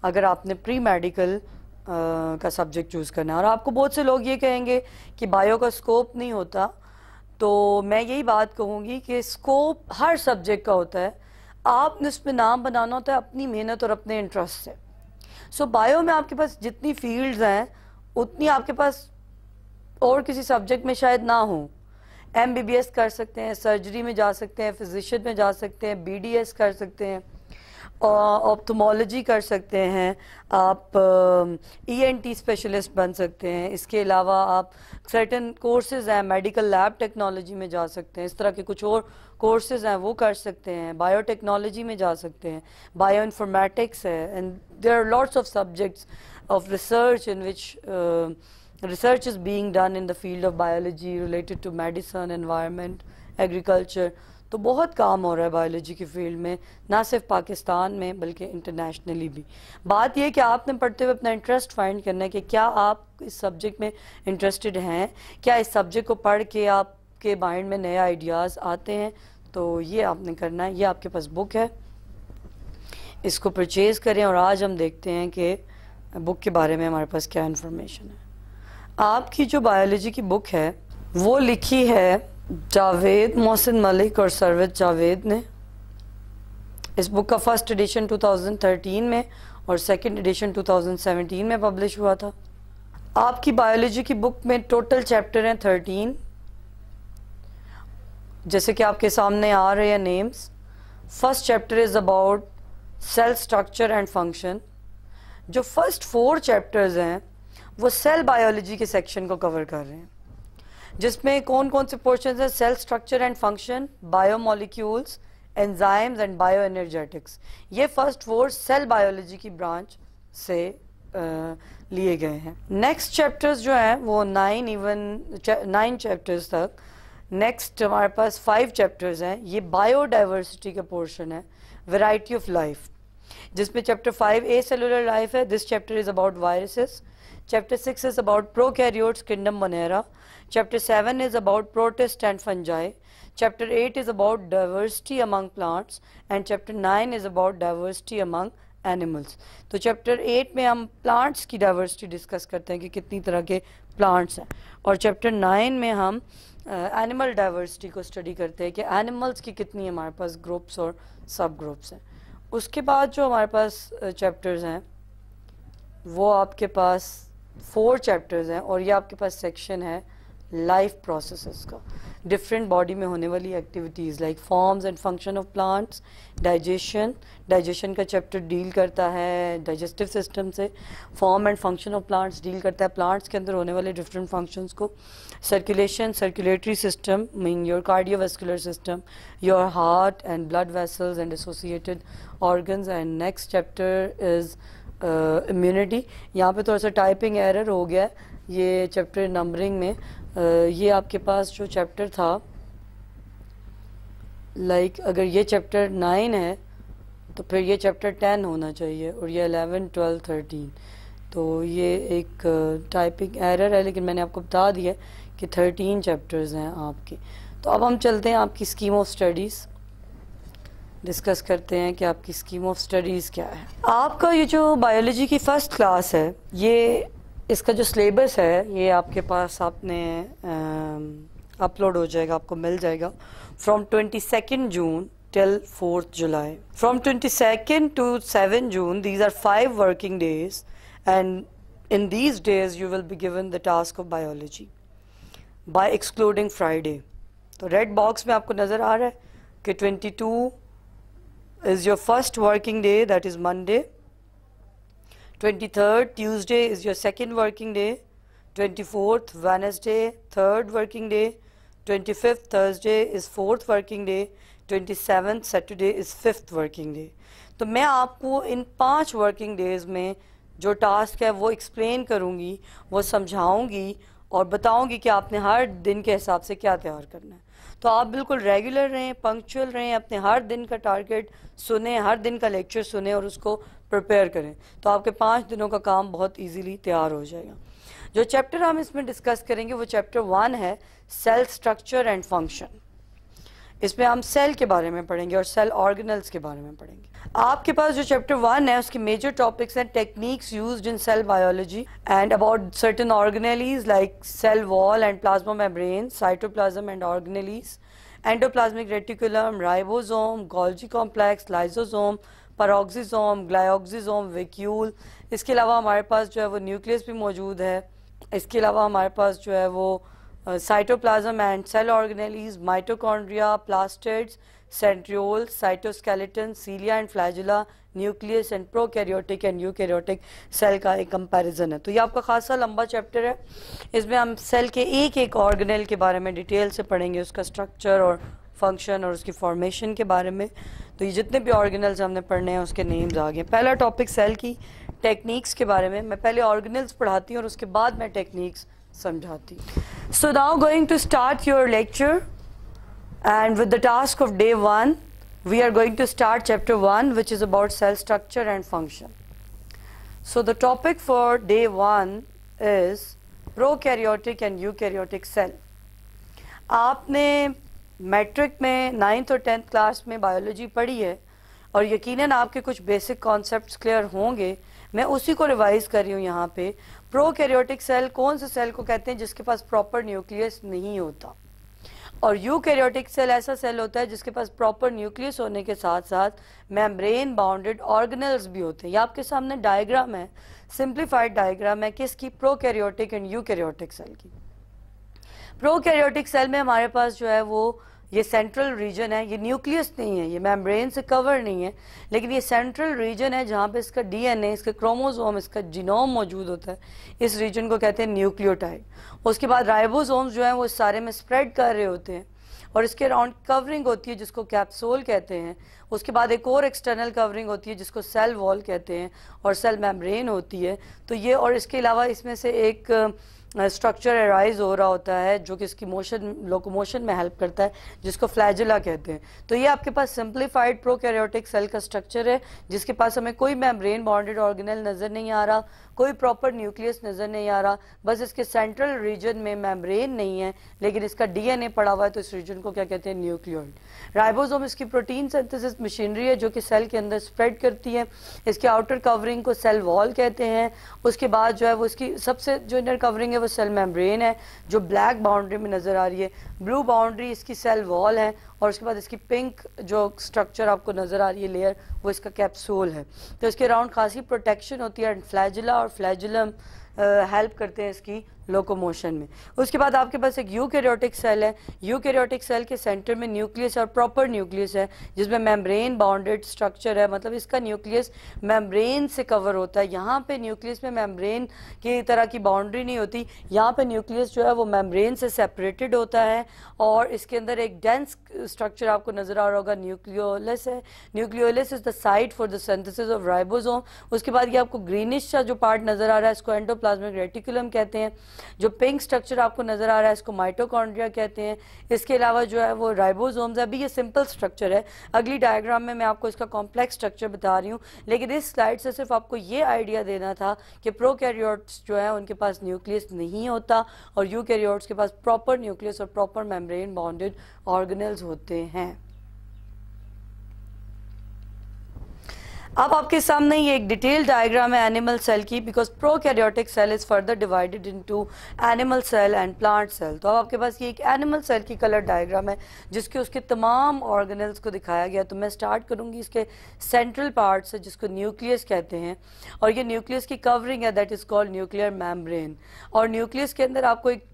अगर आपने प्री मेडिकल का सब्जेक्ट चूज़ करना है। और आपको बहुत से लोग ये कहेंगे कि बायो का स्कोप नहीं होता, तो मैं यही बात कहूँगी कि स्कोप हर सब्जेक्ट का होता है। आपने उसमें नाम बनाना होता है अपनी मेहनत और अपने इंटरेस्ट से। सो बायो में आपके पास जितनी फील्ड्स हैं उतनी आपके पास और किसी सब्जेक्ट में शायद ना हो। MBBS कर सकते हैं, सर्जरी में जा सकते हैं, फिजिशियन में जा सकते हैं, BDS कर सकते हैं, ऑप्थोमोलॉजी कर सकते हैं, आप ENT स्पेशलिस्ट बन सकते हैं। इसके अलावा आप सर्टन कोर्सेज हैं, मेडिकल लैब टेक्नोलॉजी में जा सकते हैं, इस तरह के कुछ और कोर्सेज हैं वो कर सकते हैं, बायोटेक्नोलॉजी में जा सकते हैं, बायो इन्फॉर्मेटिक्स है, and there are lots of subjects of research in which research is being done in the field of biology related to medicine, environment, agriculture। तो बहुत काम हो रहा है बायोलॉजी की फील्ड में, ना सिर्फ पाकिस्तान में बल्कि इंटरनेशनली भी। बात यह कि आपने पढ़ते हुए अपना इंटरेस्ट फाइंड करना है कि क्या आप इस सब्जेक्ट में इंटरेस्टेड हैं, क्या इस सब्जेक्ट को पढ़ के आपके माइंड में नए आइडियाज़ आते हैं। तो ये आपने करना है। ये आपके पास बुक है, इसको परचेज़ करें। और आज हम देखते हैं कि बुक के बारे में हमारे पास क्या इन्फॉर्मेशन है। आपकी जो बायोलॉजी की बुक है वो लिखी है जावेद मोहसिन मलिक और सरवत जावेद ने। इस बुक का फर्स्ट एडिशन 2013 में और सेकंड एडिशन 2017 में पब्लिश हुआ था। आपकी बायोलॉजी की बुक में टोटल चैप्टर हैं 13, जैसे कि आपके सामने आ रहे हैं names. First chapter is about cell structure and function. जो फर्स्ट 4 चैप्टर्स हैं वो सेल बायोलॉजी के सेक्शन को कवर कर रहे हैं, जिसमें कौन कौन से पोर्शंस हैं? Cell structure and function, biomolecules, enzymes and bioenergetics. ये फर्स्ट 4 सेल बायोलॉजी की ब्रांच से लिए गए हैं। नेक्स्ट चैप्टर्स जो हैं वो 9 चैप्टर्स तक। नेक्स्ट हमारे पास 5 चैप्टर्स हैं। ये बायोडाइवर्सिटी का पोर्शन है, वैरायटी ऑफ लाइफ, जिसमें चैप्टर 5 ए सेलुलर लाइफ है। This chapter is about viruses. Chapter 6 is about prokaryotes, kingdom Monera. Chapter 7 is about protists and fungi. Chapter 8 is about diversity among plants. And Chapter 9 is about diversity among animals. तो Chapter 8 में हम plants की diversity discuss करते हैं कि कितनी तरह के plants हैं, और Chapter 9 में हम animal diversity को study करते हैं कि animals की कितनी हमारे पास groups और सब groups हैं। उसके बाद जो हमारे पास chapters हैं वो आपके पास 4 चैप्टर्स हैं, और ये आपके पास सेक्शन है लाइफ प्रोसेसेस का। डिफरेंट बॉडी में होने वाली activities like forms and function of plants, digestion का चैप्टर डील करता है डाइजेस्टिव सिस्टम से, form and function of plants deal करता है प्लांट्स के अंदर होने वाले डिफरेंट फंक्शंस को, circulation, circulatory system mean your cardiovascular system, your heart and blood vessels and associated organs, and next chapter is immunity. यहाँ पे थोड़ा सा टाइपिंग एरर हो गया है ये चैप्टर नंबरिंग में, ये आपके पास जो चैप्टर था लाइक अगर ये चैप्टर 9 है तो फिर ये चैप्टर 10 होना चाहिए और ये 11, 12, 13, तो ये एक टाइपिंग एरर है, लेकिन मैंने आपको बता दिया कि 13 चैप्टर्स हैं आपके। तो अब हम चलते हैं आपकी स्कीम ऑफ स्टडीज़, डिस्कस करते हैं कि आपकी स्कीम ऑफ स्टडीज़ क्या है। आपका ये जो बायोलॉजी की फ़र्स्ट क्लास है, ये इसका जो सिलेबस है ये आपके पास आपने अपलोड हो जाएगा, आपको मिल जाएगा from 22 June till 4th July. From 22nd to 7 June, these are 5 working days, and in these days you will be given the task of biology by excluding Friday. तो रेड बॉक्स में आपको नज़र आ रहा है कि 22 is your first working day, that is Monday. 23rd Tuesday is your second working day. 24th Wednesday, third working day. 25th Thursday is fourth working day. 27th Saturday is fifth working day. तो मैं आपको इन 5 working days में जो task है वो explain करूँगी, वो समझाऊँगी और बताऊँगी कि आपने हर दिन के हिसाब से क्या तैयार करना है। तो आप बिल्कुल रेगुलर रहें, पंक्चुअल रहें, अपने हर दिन का टारगेट सुने, हर दिन का लेक्चर सुने और उसको प्रिपेयर करें, तो आपके 5 दिनों का काम बहुत ईजीली तैयार हो जाएगा। जो चैप्टर हम इसमें डिस्कस करेंगे वो चैप्टर 1 है, सेल स्ट्रक्चर एंड फंक्शन। इसमें हम सेल के बारे में पढ़ेंगे और सेल ऑर्गेनल्स के बारे में पढ़ेंगे। आपके पास जो चैप्टर 1 है उसके मेजर टॉपिक्स हैं techniques used in cell biology and about certain organelles like cell wall and plasma membrane, cytoplasm and organelles, endoplasmic reticulum, ribosome, Golgi complex, lysosome, peroxisome, glyoxysome, vacuole. इसके अलावा हमारे पास जो है वो न्यूक्लियस भी मौजूद है। इसके अलावा हमारे पास जो है वो cytoplasm and cell organelles, mitochondria, plastids, centriole, cytoskeleton, cilia and flagella, nucleus and prokaryotic and eukaryotic cell का एक कंपैरिजन है। तो ये आपका खासा लंबा चैप्टर है, इसमें हम सेल के एक एक ऑर्गेनेल के बारे में डिटेल से पढ़ेंगे, उसका स्ट्रक्चर और फंक्शन और उसकी फॉर्मेशन के बारे में। तो ये जितने भी ऑर्गेनल्स हमने पढ़ने हैं उसके नेम्स आ गए। पहला टॉपिक सेल की टेक्निक्स के बारे में। मैं पहले ऑर्गेनल्स पढ़ाती हूँ और उसके बाद मैं टेक्निक्स समझाती हूँ। So now going to start your lecture, and with the task of day 1 we are going to start chapter 1, which is about cell structure and function. So the topic for day 1 is prokaryotic and eukaryotic cell. आपने matric में 9th और 10th class में biology पढ़ी है और यकीनन आपके कुछ बेसिक कॉन्सेप्ट्स क्लियर होंगे। मैं उसी को रिवाइज कर रही हूँ यहाँ पे। प्रोकैरियोटिक सेल कौन से सेल को कहते हैं जिसके पास प्रॉपर न्यूक्लियस नहीं होता, और यूकैरियोटिक सेल ऐसा सेल होता है जिसके पास प्रॉपर न्यूक्लियस होने के साथ साथ मेम्ब्रेन बाउंडेड ऑर्गेनल्स भी होते हैं। ये आपके सामने डायग्राम है, सिंप्लीफाइड डायग्राम है किसकी, प्रोकैरियोटिक एंड यूकैरियोटिक सेल की। प्रोकैरियोटिक सेल में हमारे पास जो है वो ये सेंट्रल रीजन है, ये न्यूक्लियस नहीं है, ये मेम्ब्रेन से कवर नहीं है, लेकिन ये सेंट्रल रीजन है जहाँ पे इसका डीएनए, इसका क्रोमोसोम, इसका जीनोम मौजूद होता है। इस रीजन को कहते हैं न्यूक्लियोटाइड। उसके बाद राइबोसोम्स जो हैं वो इस सारे में स्प्रेड कर रहे होते हैं और इसके अराउंड कवरिंग होती है जिसको कैप्सूल कहते हैं। उसके बाद एक और एक्सटर्नल कवरिंग होती है जिसको सेल वॉल कहते हैं और सेल मेम्ब्रेन होती है। तो ये और इसके अलावा इसमें से एक स्ट्रक्चर अराइज हो रहा होता है जो कि इसकी मोशन, लोकोमोशन में हेल्प करता है, जिसको फ्लैजुला कहते हैं। तो ये आपके पास सिंप्लीफाइड प्रोकैरियोटिक सेल का स्ट्रक्चर है जिसके पास हमें कोई मेम्ब्रेन बाउंडेड ऑर्गेनल नज़र नहीं आ रहा, कोई प्रॉपर न्यूक्लियस नज़र नहीं आ रहा, बस इसके सेंट्रल रीजन में मेम्ब्रेन नहीं है लेकिन इसका डीएनए पड़ा हुआ है, तो इस रीजन को क्या कहते हैं, न्यूक्लियोइड। राइबोसोम इसकी प्रोटीन सिंथेसिस मशीनरी है जो कि सेल के अंदर स्प्रेड करती है। इसके आउटर कवरिंग को सेल वॉल कहते हैं। उसके बाद जो है वो इसकी सबसे जो इनर कवरिंग है वो सेल मेम्ब्रेन है जो ब्लैक बाउंड्री में नज़र आ रही है। ब्लू बाउंड्री इसकी सेल वॉल है और उसके बाद इसकी पिंक जो स्ट्रक्चर आपको नज़र आ रही है लेयर, वो इसका कैप्सूल है। तो इसके अराउंड खासी प्रोटेक्शन होती है। फ्लैजुला और फ्लैजुलम हेल्प करते हैं इसकी लोकोमोशन में। उसके बाद आपके पास एक यूकैरियोटिक सेल है। यूकैरियोटिक सेल के सेंटर में न्यूक्लियस और प्रॉपर न्यूक्लियस है जिसमें मेम्ब्रेन बाउंडेड स्ट्रक्चर है, मतलब इसका न्यूक्लियस मेम्ब्रेन से कवर होता है। यहाँ पे न्यूक्लियस में मेम्ब्रेन की तरह की बाउंड्री नहीं होती, यहाँ पे न्यूक्लियस जो है वो मेम्ब्रेन से सेपरेटेड होता है और इसके अंदर एक डेंस स्ट्रक्चर आपको नजर आ रहा होगा, न्यूक्लियोलस है। Nucleolus is the site for the synthesis of ribosome. उसके बाद ये आपको ग्रीनिश सा जो पार्ट नजर आ रहा है इसको एंडोप्लाज्मिक रेटिकुलम कहते हैं। जो पिंक स्ट्रक्चर आपको नजर आ रहा है इसको माइटोकॉन्ड्रिया कहते हैं। इसके अलावा जो है वो राइबोसोम्स है। अभी ये सिंपल स्ट्रक्चर है, अगली डायग्राम में मैं आपको इसका कॉम्प्लेक्स स्ट्रक्चर बता रही हूँ, लेकिन इस स्लाइड से सिर्फ आपको ये आइडिया देना था कि प्रोकैरियोट्स जो है उनके पास न्यूक्लियस नहीं होता और यूकैरियोट्स के पास प्रॉपर न्यूक्लियस और प्रॉपर मेम्ब्रेन बाउंडेड ऑर्गेनेल्स होते हैं। अब आपके सामने ये एक डिटेल डायग्राम है एनिमल सेल की, because prokaryotic cell is further divided into animal cell and plant cell. तो अब आपके पास ये एक एनिमल सेल की कलर डायग्राम है जिसके उसके तमाम ऑर्गेनल्स को दिखाया गया। तो मैं स्टार्ट करूंगी इसके सेंट्रल पार्ट से जिसको न्यूक्लियस कहते हैं, और ये न्यूक्लियस की कवरिंग है that is called nuclear membrane. और न्यूक्लियस के अंदर आपको एक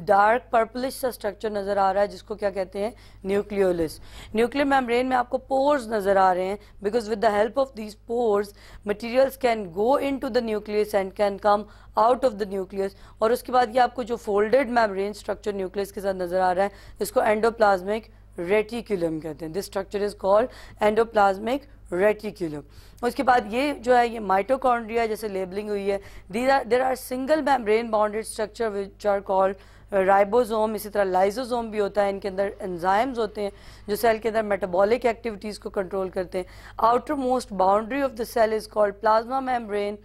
डार्क पर्पलिश सा स्ट्रक्चर नजर आ रहा है जिसको क्या कहते हैं, न्यूक्लियोलस। न्यूक्लियर मेम्ब्रेन में आपको पोर्स नजर आ रहे हैं, because with the help of these pores materials can go into the nucleus and can come out of the nucleus। और उसके बाद ये आपको जो folded membrane structure nucleus के साथ नजर आ रहा है इसको endoplasmic reticulum कहते हैं। This structure is called endoplasmic reticulum। उसके बाद ये जो है ये माइटोकॉन्ड्रिया जैसे लेबलिंग हुई है। there are single membrane bounded structure which are called ribosome. इसी तरह लाइसोसोम भी होता है, इनके अंदर एंजाइम्स होते हैं जो सेल के अंदर मेटाबॉलिक एक्टिविटीज़ को कंट्रोल करते हैं। Outermost boundary of the cell is called plasma membrane.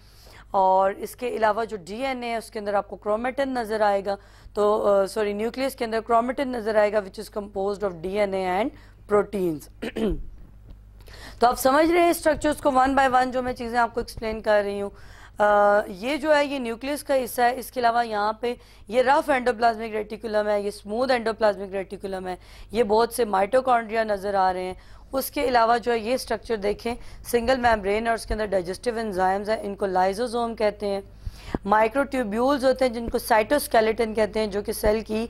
और इसके अलावा जो डीएनए है उसके अंदर आपको क्रोमेटिन नजर आएगा, तो सॉरी न्यूक्लियस के अंदर क्रोमेटिन नजर आएगा which is composed of DNA and proteins. तो आप समझ रहे हैं स्ट्रक्चर्स को वन बाय वन जो मैं चीज़ें आपको एक्सप्लेन कर रही हूँ। ये जो है ये न्यूक्लियस का हिस्सा है। इसके अलावा यहाँ पे ये रफ एंडोप्लाज्मिक रेटिकुलम है, ये स्मूथ एंडोप्लाज्मिक रेटिकुलम है, ये बहुत से माइटोकॉन्ड्रिया नजर आ रहे हैं। उसके अलावा जो है ये स्ट्रक्चर देखें, सिंगल मेम्ब्रेन और उसके अंदर डाइजेस्टिव एंजाइम्स हैं, इनको लाइसोसोम कहते हैं। माइक्रोट्यूब्यूल्स होते हैं जिनको साइटोस्केलेटन कहते हैं जो कि सेल की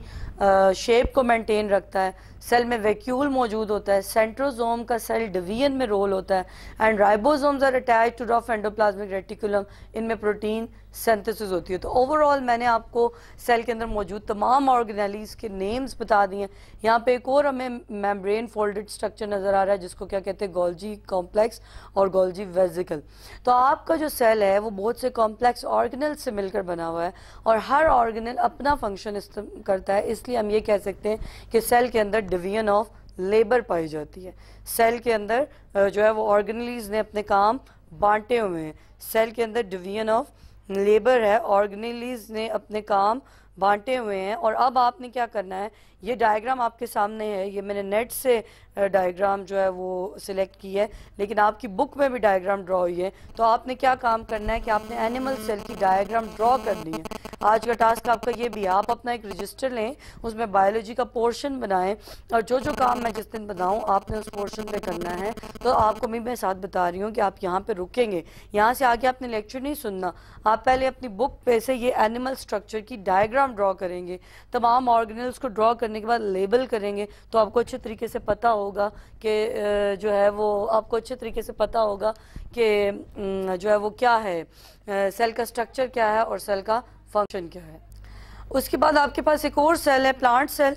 शेप को मेंटेन रखता है। सेल में वैक्यूल मौजूद होता है। सेंट्रोसोम का सेल डिवीजन में रोल होता है। And ribosomes are attached to rough endoplasmic reticulum, इनमें प्रोटीन सिंथेसिस होती है। तो ओवरऑल मैंने आपको सेल के अंदर मौजूद तमाम ऑर्गेनेलीज के नेम्स बता दिए। यहाँ पे एक और हमें मेम्ब्रेन फोल्डेड स्ट्रक्चर नजर आ रहा है जिसको क्या कहते हैं, गोल्जी कॉम्प्लेक्स और गोल्जी वेसिकल। तो आपका जो सेल है वो बहुत से कॉम्प्लेक्स ऑर्गेनल से मिलकर बना हुआ है और हर ऑर्गेनल अपना फंक्शन करता है। इसलिए हम ये कह सकते हैं कि सेल के अंदर डिवीजन ऑफ लेबर पाई जाती है। सेल के अंदर जो है वो ऑर्गेनलीज ने अपने काम बांटे हुए हैं। सेल के अंदर डिवीजन ऑफ लेबर है, ऑर्गेनलीज ने अपने काम बांटे हुए हैं। और अब आपने क्या करना है, ये डायग्राम आपके सामने है, ये मैंने नेट से डायग्राम जो है वो सिलेक्ट की है, लेकिन आपकी बुक में भी डायग्राम ड्रॉ हुई है। तो आपने क्या काम करना है कि आपने एनिमल सेल की डायग्राम ड्रॉ करनी है। आज का टास्क आपका ये भी है, आप अपना एक रजिस्टर लें, उसमें बायोलॉजी का पोर्शन बनाएं और जो जो काम मैं जिस दिन बताऊं आपने उस पोर्शन पे करना है। तो आपको मैं साथ बता रही हूँ कि आप यहाँ पे रुकेंगे, यहाँ से आगे आपने लेक्चर नहीं सुनना। आप पहले अपनी बुक पे से ये एनिमल स्ट्रक्चर की डायग्राम ड्रॉ करेंगे, तमाम ऑर्गेनल्स को ड्रॉ करने के बाद लेबल करेंगे, तो आपको अच्छे तरीके से पता होगा कि जो है वो आपको अच्छे तरीके से पता होगा कि जो है वो क्या है, सेल का स्ट्रक्चर क्या है और सेल का फंक्शन क्या है। उसके बाद आपके पास एक और सेल है, प्लांट सेल,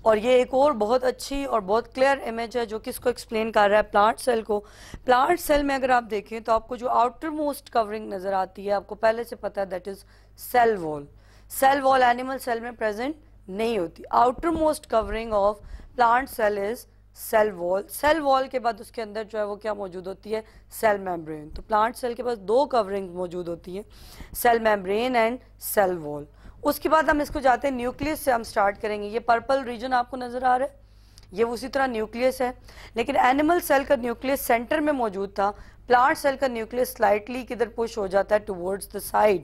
और ये एक और बहुत अच्छी और बहुत क्लियर इमेज है जो कि इसको एक्सप्लेन कर रहा है प्लांट सेल को। प्लांट सेल में अगर आप देखें तो आपको जो आउटर मोस्ट कवरिंग नजर आती है, आपको पहले से पता है, that is cell wall. Cell wall animal cell में प्रेजेंट नहीं होती। Outermost covering of plant cell is cell wall. Cell wall के बाद उसके अंदर जो है वो क्या मौजूद होती है, सेल मेम्ब्रेन। तो प्लांट सेल के पास दो कवरिंग मौजूद होती है, cell membrane and cell wall. उसके बाद हम इसको जाते हैं न्यूक्लियस से हम स्टार्ट करेंगे। ये पर्पल रीजन आपको नजर आ रहा है, ये उसी तरह न्यूक्लियस है, लेकिन एनिमल सेल का न्यूक्लियस सेंटर में मौजूद था। प्लांट सेल का न्यूक्लियस स्लाइटली किधर पुश हो जाता है towards the side,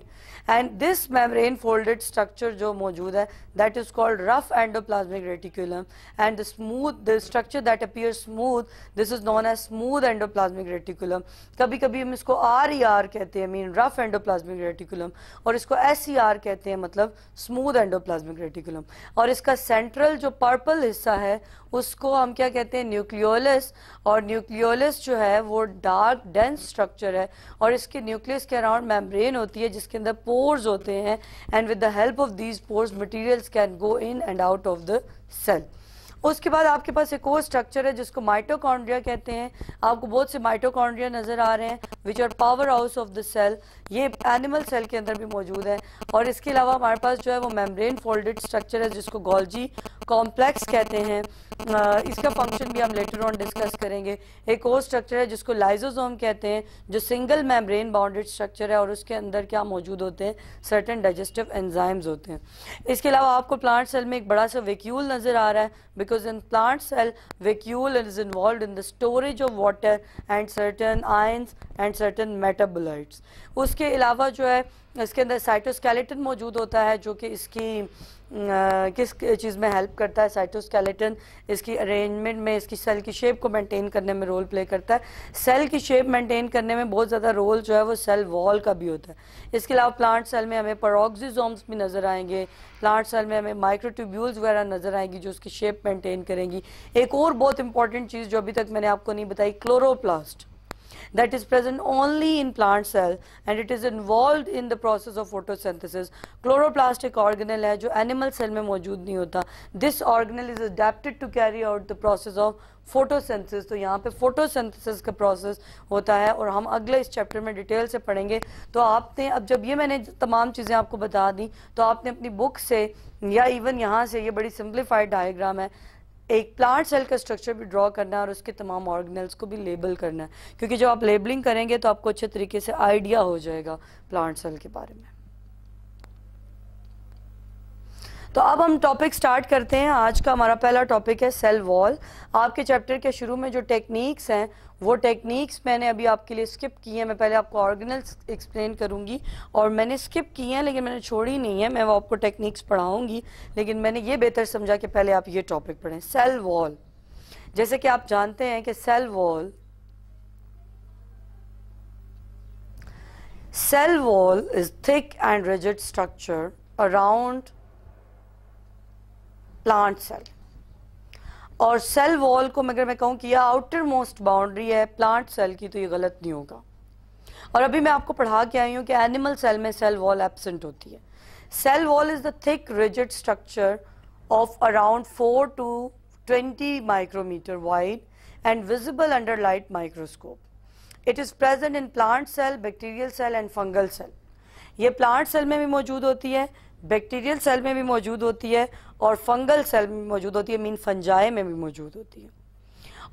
and this membrane folded structure जो मौजूद है that is called rough endoplasmic reticulum, and the smooth, the structure that appear smooth, this is known as smooth endoplasmic reticulum. कभी कभी हम इसको RER कहते हैं, मीन रफ एंडोप्लाज्मिक रेटिकुलम, और इसको SER कहते हैं, मतलब स्मूथ एंडोप्लाज्मिक रेटिकुलम। और इसका सेंट्रल जो पर्पल हिस्सा है उसको हम क्या कहते हैं, न्यूक्लियोलस, और न्यूक्लियोलस जो है वो डार्क डेंस स्ट्रक्चर है, और इसके न्यूक्लियस के अराउंड मेम्ब्रेन होती है जिसके अंदर पोर्स होते हैं, and with the help of these pores materials can go in and out of the cell. उसके बाद आपके पास एक और स्ट्रक्चर है जिसको माइटोकॉन्ड्रिया कहते हैं। आपको बहुत से माइटोकॉन्ड्रिया नजर आ रहे हैं which are powerhouse of the cell, ये एनिमल सेल के अंदर भी मौजूद है। और इसके अलावा हमारे पास जो है वो मेम्ब्रेन फोल्डेड स्ट्रक्चर है जिसको गोल्जी कॉम्प्लेक्स कहते हैं। इसका फंक्शन भी हम लेटर ऑन डिस्कस करेंगे। एक और स्ट्रक्चर है जिसको लाइजोसोम कहते हैं जो सिंगल मेम्ब्रेन बाउंडेड स्ट्रक्चर है, और उसके अंदर क्या मौजूद होते हैं, सर्टेन डाइजेस्टिव एंजाइम्स होते हैं। इसके अलावा आपको प्लांट सेल में एक बड़ा सा वैक्यूल नजर आ रहा है, because in plant cell vacuole is involved in the storage of water and certain ions and certain metabolites। उसके अलावा जो है इसके अंदर साइटोस्केलेटन मौजूद होता है जो कि इसकी किस चीज़ में हेल्प करता है। साइटोस्केलेटन इसकी अरेंजमेंट में, इसकी सेल की शेप को मेंटेन करने में रोल प्ले करता है। सेल की शेप मेंटेन करने में बहुत ज़्यादा रोल जो है वो सेल वॉल का भी होता है। इसके अलावा प्लांट सेल में हमें पेरोक्सिसोम्स भी नज़र आएंगे, प्लांट सेल में हमें माइक्रोट्यूब्यूल्स वगैरह नज़र आएंगी जो उसकी शेप मेंटेन करेंगी। एक और बहुत इंपॉर्टेंट चीज़ जो अभी तक मैंने आपको नहीं बताई, chloroplast, that is present only in plant cell and it is involved in the process of photosynthesis। chloroplast एक organelle है जो animal cell में मौजूद नहीं होता। this organelle is adapted to carry out the process of photosynthesis। तो यहाँ पे photosynthesis का process होता है और हम अगले इस चैप्टर में डिटेल से पढ़ेंगे। तो आपने अब जब ये मैंने तमाम चीज़ें आपको बता दी तो आपने अपनी बुक से या इवन यहाँ से, ये बड़ी सिंप्लीफाइड डायग्राम है, एक प्लांट सेल का स्ट्रक्चर भी ड्रॉ करना है और उसके तमाम ऑर्गेनल्स को भी लेबल करना है, क्योंकि जब आप लेबलिंग करेंगे तो आपको अच्छे तरीके से आइडिया हो जाएगा प्लांट सेल के बारे में। तो अब हम टॉपिक स्टार्ट करते हैं। आज का हमारा पहला टॉपिक है सेल वॉल। आपके चैप्टर के शुरू में जो टेक्निक्स हैं वो टेक्निक्स मैंने अभी आपके लिए स्किप की हैं। मैं पहले आपको ऑर्गेनल्स एक्सप्लेन करूंगी और मैंने स्किप की हैं लेकिन मैंने छोड़ी नहीं है, मैं वो आपको टेक्निक्स पढ़ाऊंगी, लेकिन मैंने ये बेहतर समझा कि पहले आप ये टॉपिक पढ़ें। सेल वॉल, जैसे कि आप जानते हैं कि cell wall is thick and rigid structure around plant cell. और सेल वॉल को अगर मैं कहूं कि यह आउटर मोस्ट बाउंड्री है प्लांट सेल की तो ये गलत नहीं होगा। और अभी मैं आपको पढ़ा के आई हूं कि एनिमल सेल में सेल वॉल एब्सेंट होती है। Cell wall is the thick rigid structure of around 4 to 20 micrometre wide and visible under light microscope. It is present in plant cell, bacterial cell and fungal cell. ये plant cell में भी मौजूद होती है, bacterial cell में भी मौजूद होती है और फंगल सेल में मौजूद होती है, मीन फंजाई में भी मौजूद होती है।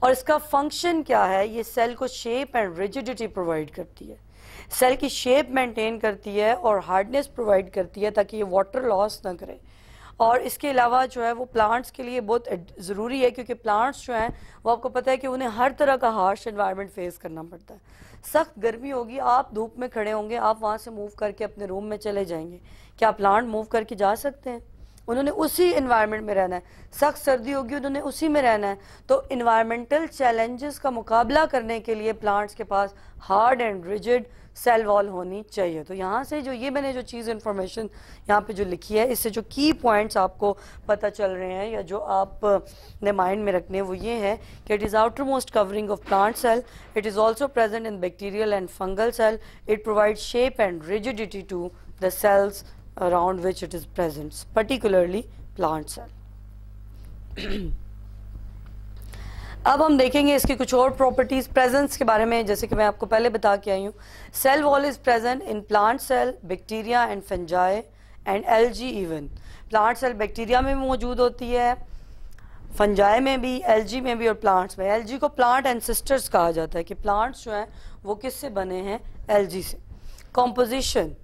और इसका फंक्शन क्या है, ये सेल को शेप एंड रिजिडिटी प्रोवाइड करती है, सेल की शेप मेंटेन करती है और हार्डनेस प्रोवाइड करती है ताकि ये वाटर लॉस ना करे। और इसके अलावा जो है वो प्लांट्स के लिए बहुत ज़रूरी है, क्योंकि प्लांट्स जो हैं वो आपको पता है कि उन्हें हर तरह का हार्श एनवायरनमेंट फेस करना पड़ता है। सख्त गर्मी होगी, आप धूप में खड़े होंगे, आप वहाँ से मूव करके अपने रूम में चले जाएंगे, क्या प्लांट मूव करके जा सकते हैं? उन्होंने उसी इन्वायरमेंट में रहना है। सख्त सर्दी होगी, उन्होंने उसी में रहना है। तो इन्वायरमेंटल चैलेंजेस का मुकाबला करने के लिए प्लांट्स के पास hard and rigid cell wall होनी चाहिए। तो यहाँ से जो ये मैंने जो चीज़ इन्फॉर्मेशन यहाँ पे जो लिखी है, इससे जो की पॉइंट्स आपको पता चल रहे हैं या जो आप ने माइंड में रखने हैं वो ये है कि it is outermost covering of plant cell, it is also present in bacterial and fungal cell, it provide shape and rigidity to the cells around which it is present, particularly plant cell। अब हम देखेंगे इसकी कुछ और properties presence के बारे में, जैसे कि मैं आपको पहले बता के आई हूँ। Cell wall is present in plant cell, bacteria and fungi and algae. Even plant cell bacteria में भी मौजूद होती है, फंजाई में भी, एल्गी में भी और प्लांट्स में। एल्गी को प्लांट एंसेस्टर्स कहा जाता है कि प्लांट्स जो हैं वो किससे बने हैं, एल्गी से। Composition,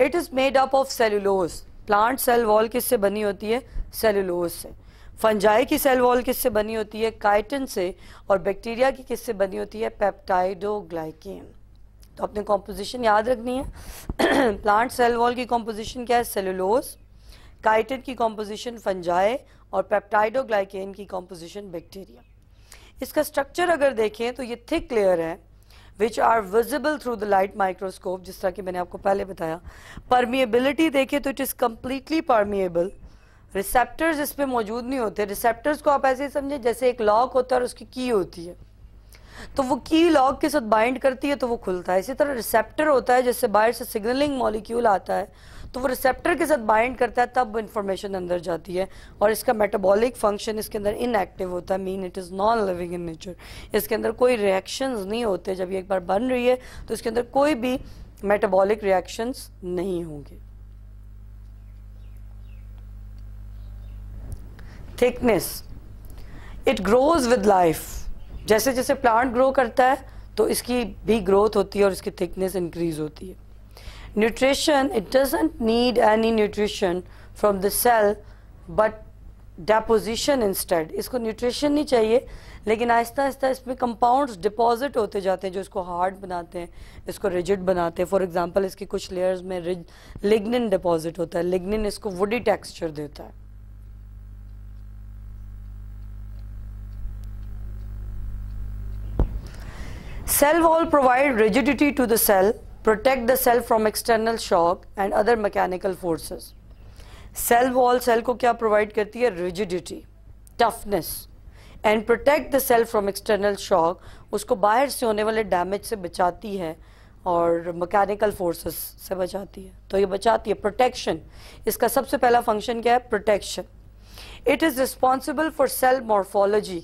it is made up of cellulose. Plant cell wall किससे बनी होती है, सेलुलोज से। फंजाई की सेल वॉल किससे बनी होती है? काइटिन से। और बैक्टीरिया की किससे बनी होती है? पेप्टाइडोग्लाइकेन। तो अपने कॉम्पोजिशन याद रखनी है। प्लांट सेल वॉल की कॉम्पोजिशन क्या है? सेलुलोज। काइटिन की कॉम्पोजिशन फंजाई और पेप्टाइडोग्लाइकेन की कॉम्पोजिशन बैक्टीरिया। इसका स्ट्रक्चर अगर देखें तो ये थिक लेयर है which are visible through the light microscope, जिस तरह कि मैंने आपको पहले बताया। परमिएबिलिटी देखें तो it is completely permeable. Receptors इस पे मौजूद नहीं होते। रिसेप्टर्स को आप ऐसे समझे जैसे एक लॉक होता है और उसकी की होती है, तो वो की लॉक के साथ बाइंड करती है तो वो खुलता है। इसी तरह रिसेप्टर होता है, जैसे बाहर से सिग्नलिंग मॉलिक्यूल आता है तो वो रिसेप्टर के साथ बाइंड करता है, तब वो इंफॉर्मेशन अंदर जाती है। और इसका मेटाबॉलिक फंक्शन इसके अंदर इनएक्टिव होता है, mean it is non living in nature. इसके अंदर कोई रिएक्शंस नहीं होते। जब ये एक बार बन रही है तो इसके अंदर कोई भी मेटाबॉलिक रिएक्शंस नहीं होंगे। Thickness, it grows with life. जैसे जैसे प्लांट ग्रो करता है तो इसकी भी ग्रोथ होती है और इसकी थिकनेस इंक्रीज होती है। Nutrition, it doesn't need any nutrition from the cell but deposition instead. इसको न्यूट्रिशन नहीं चाहिए, लेकिन आहिस्ता आहिस्ता इसमें कंपाउंड्स डिपॉजिट होते जाते हैं जो इसको हार्ड बनाते हैं, इसको रिजिड बनाते हैं। फॉर एग्जांपल इसकी कुछ लेयर्स में लिग्निन डिपॉजिट होता है। लिग्निन इसको वुडी टेक्सचर देता है। Cell wall provide rigidity to the cell, protect the cell from external shock and other mechanical forces. Cell wall cell को क्या provide करती है? Rigidity, toughness and protect the cell from external shock. उसको बाहर से होने वाले डैमेज से बचाती है और mechanical forces से बचाती है। तो ये बचाती है। Protection, इसका सबसे पहला फंक्शन क्या है? Protection. It is responsible for cell morphology.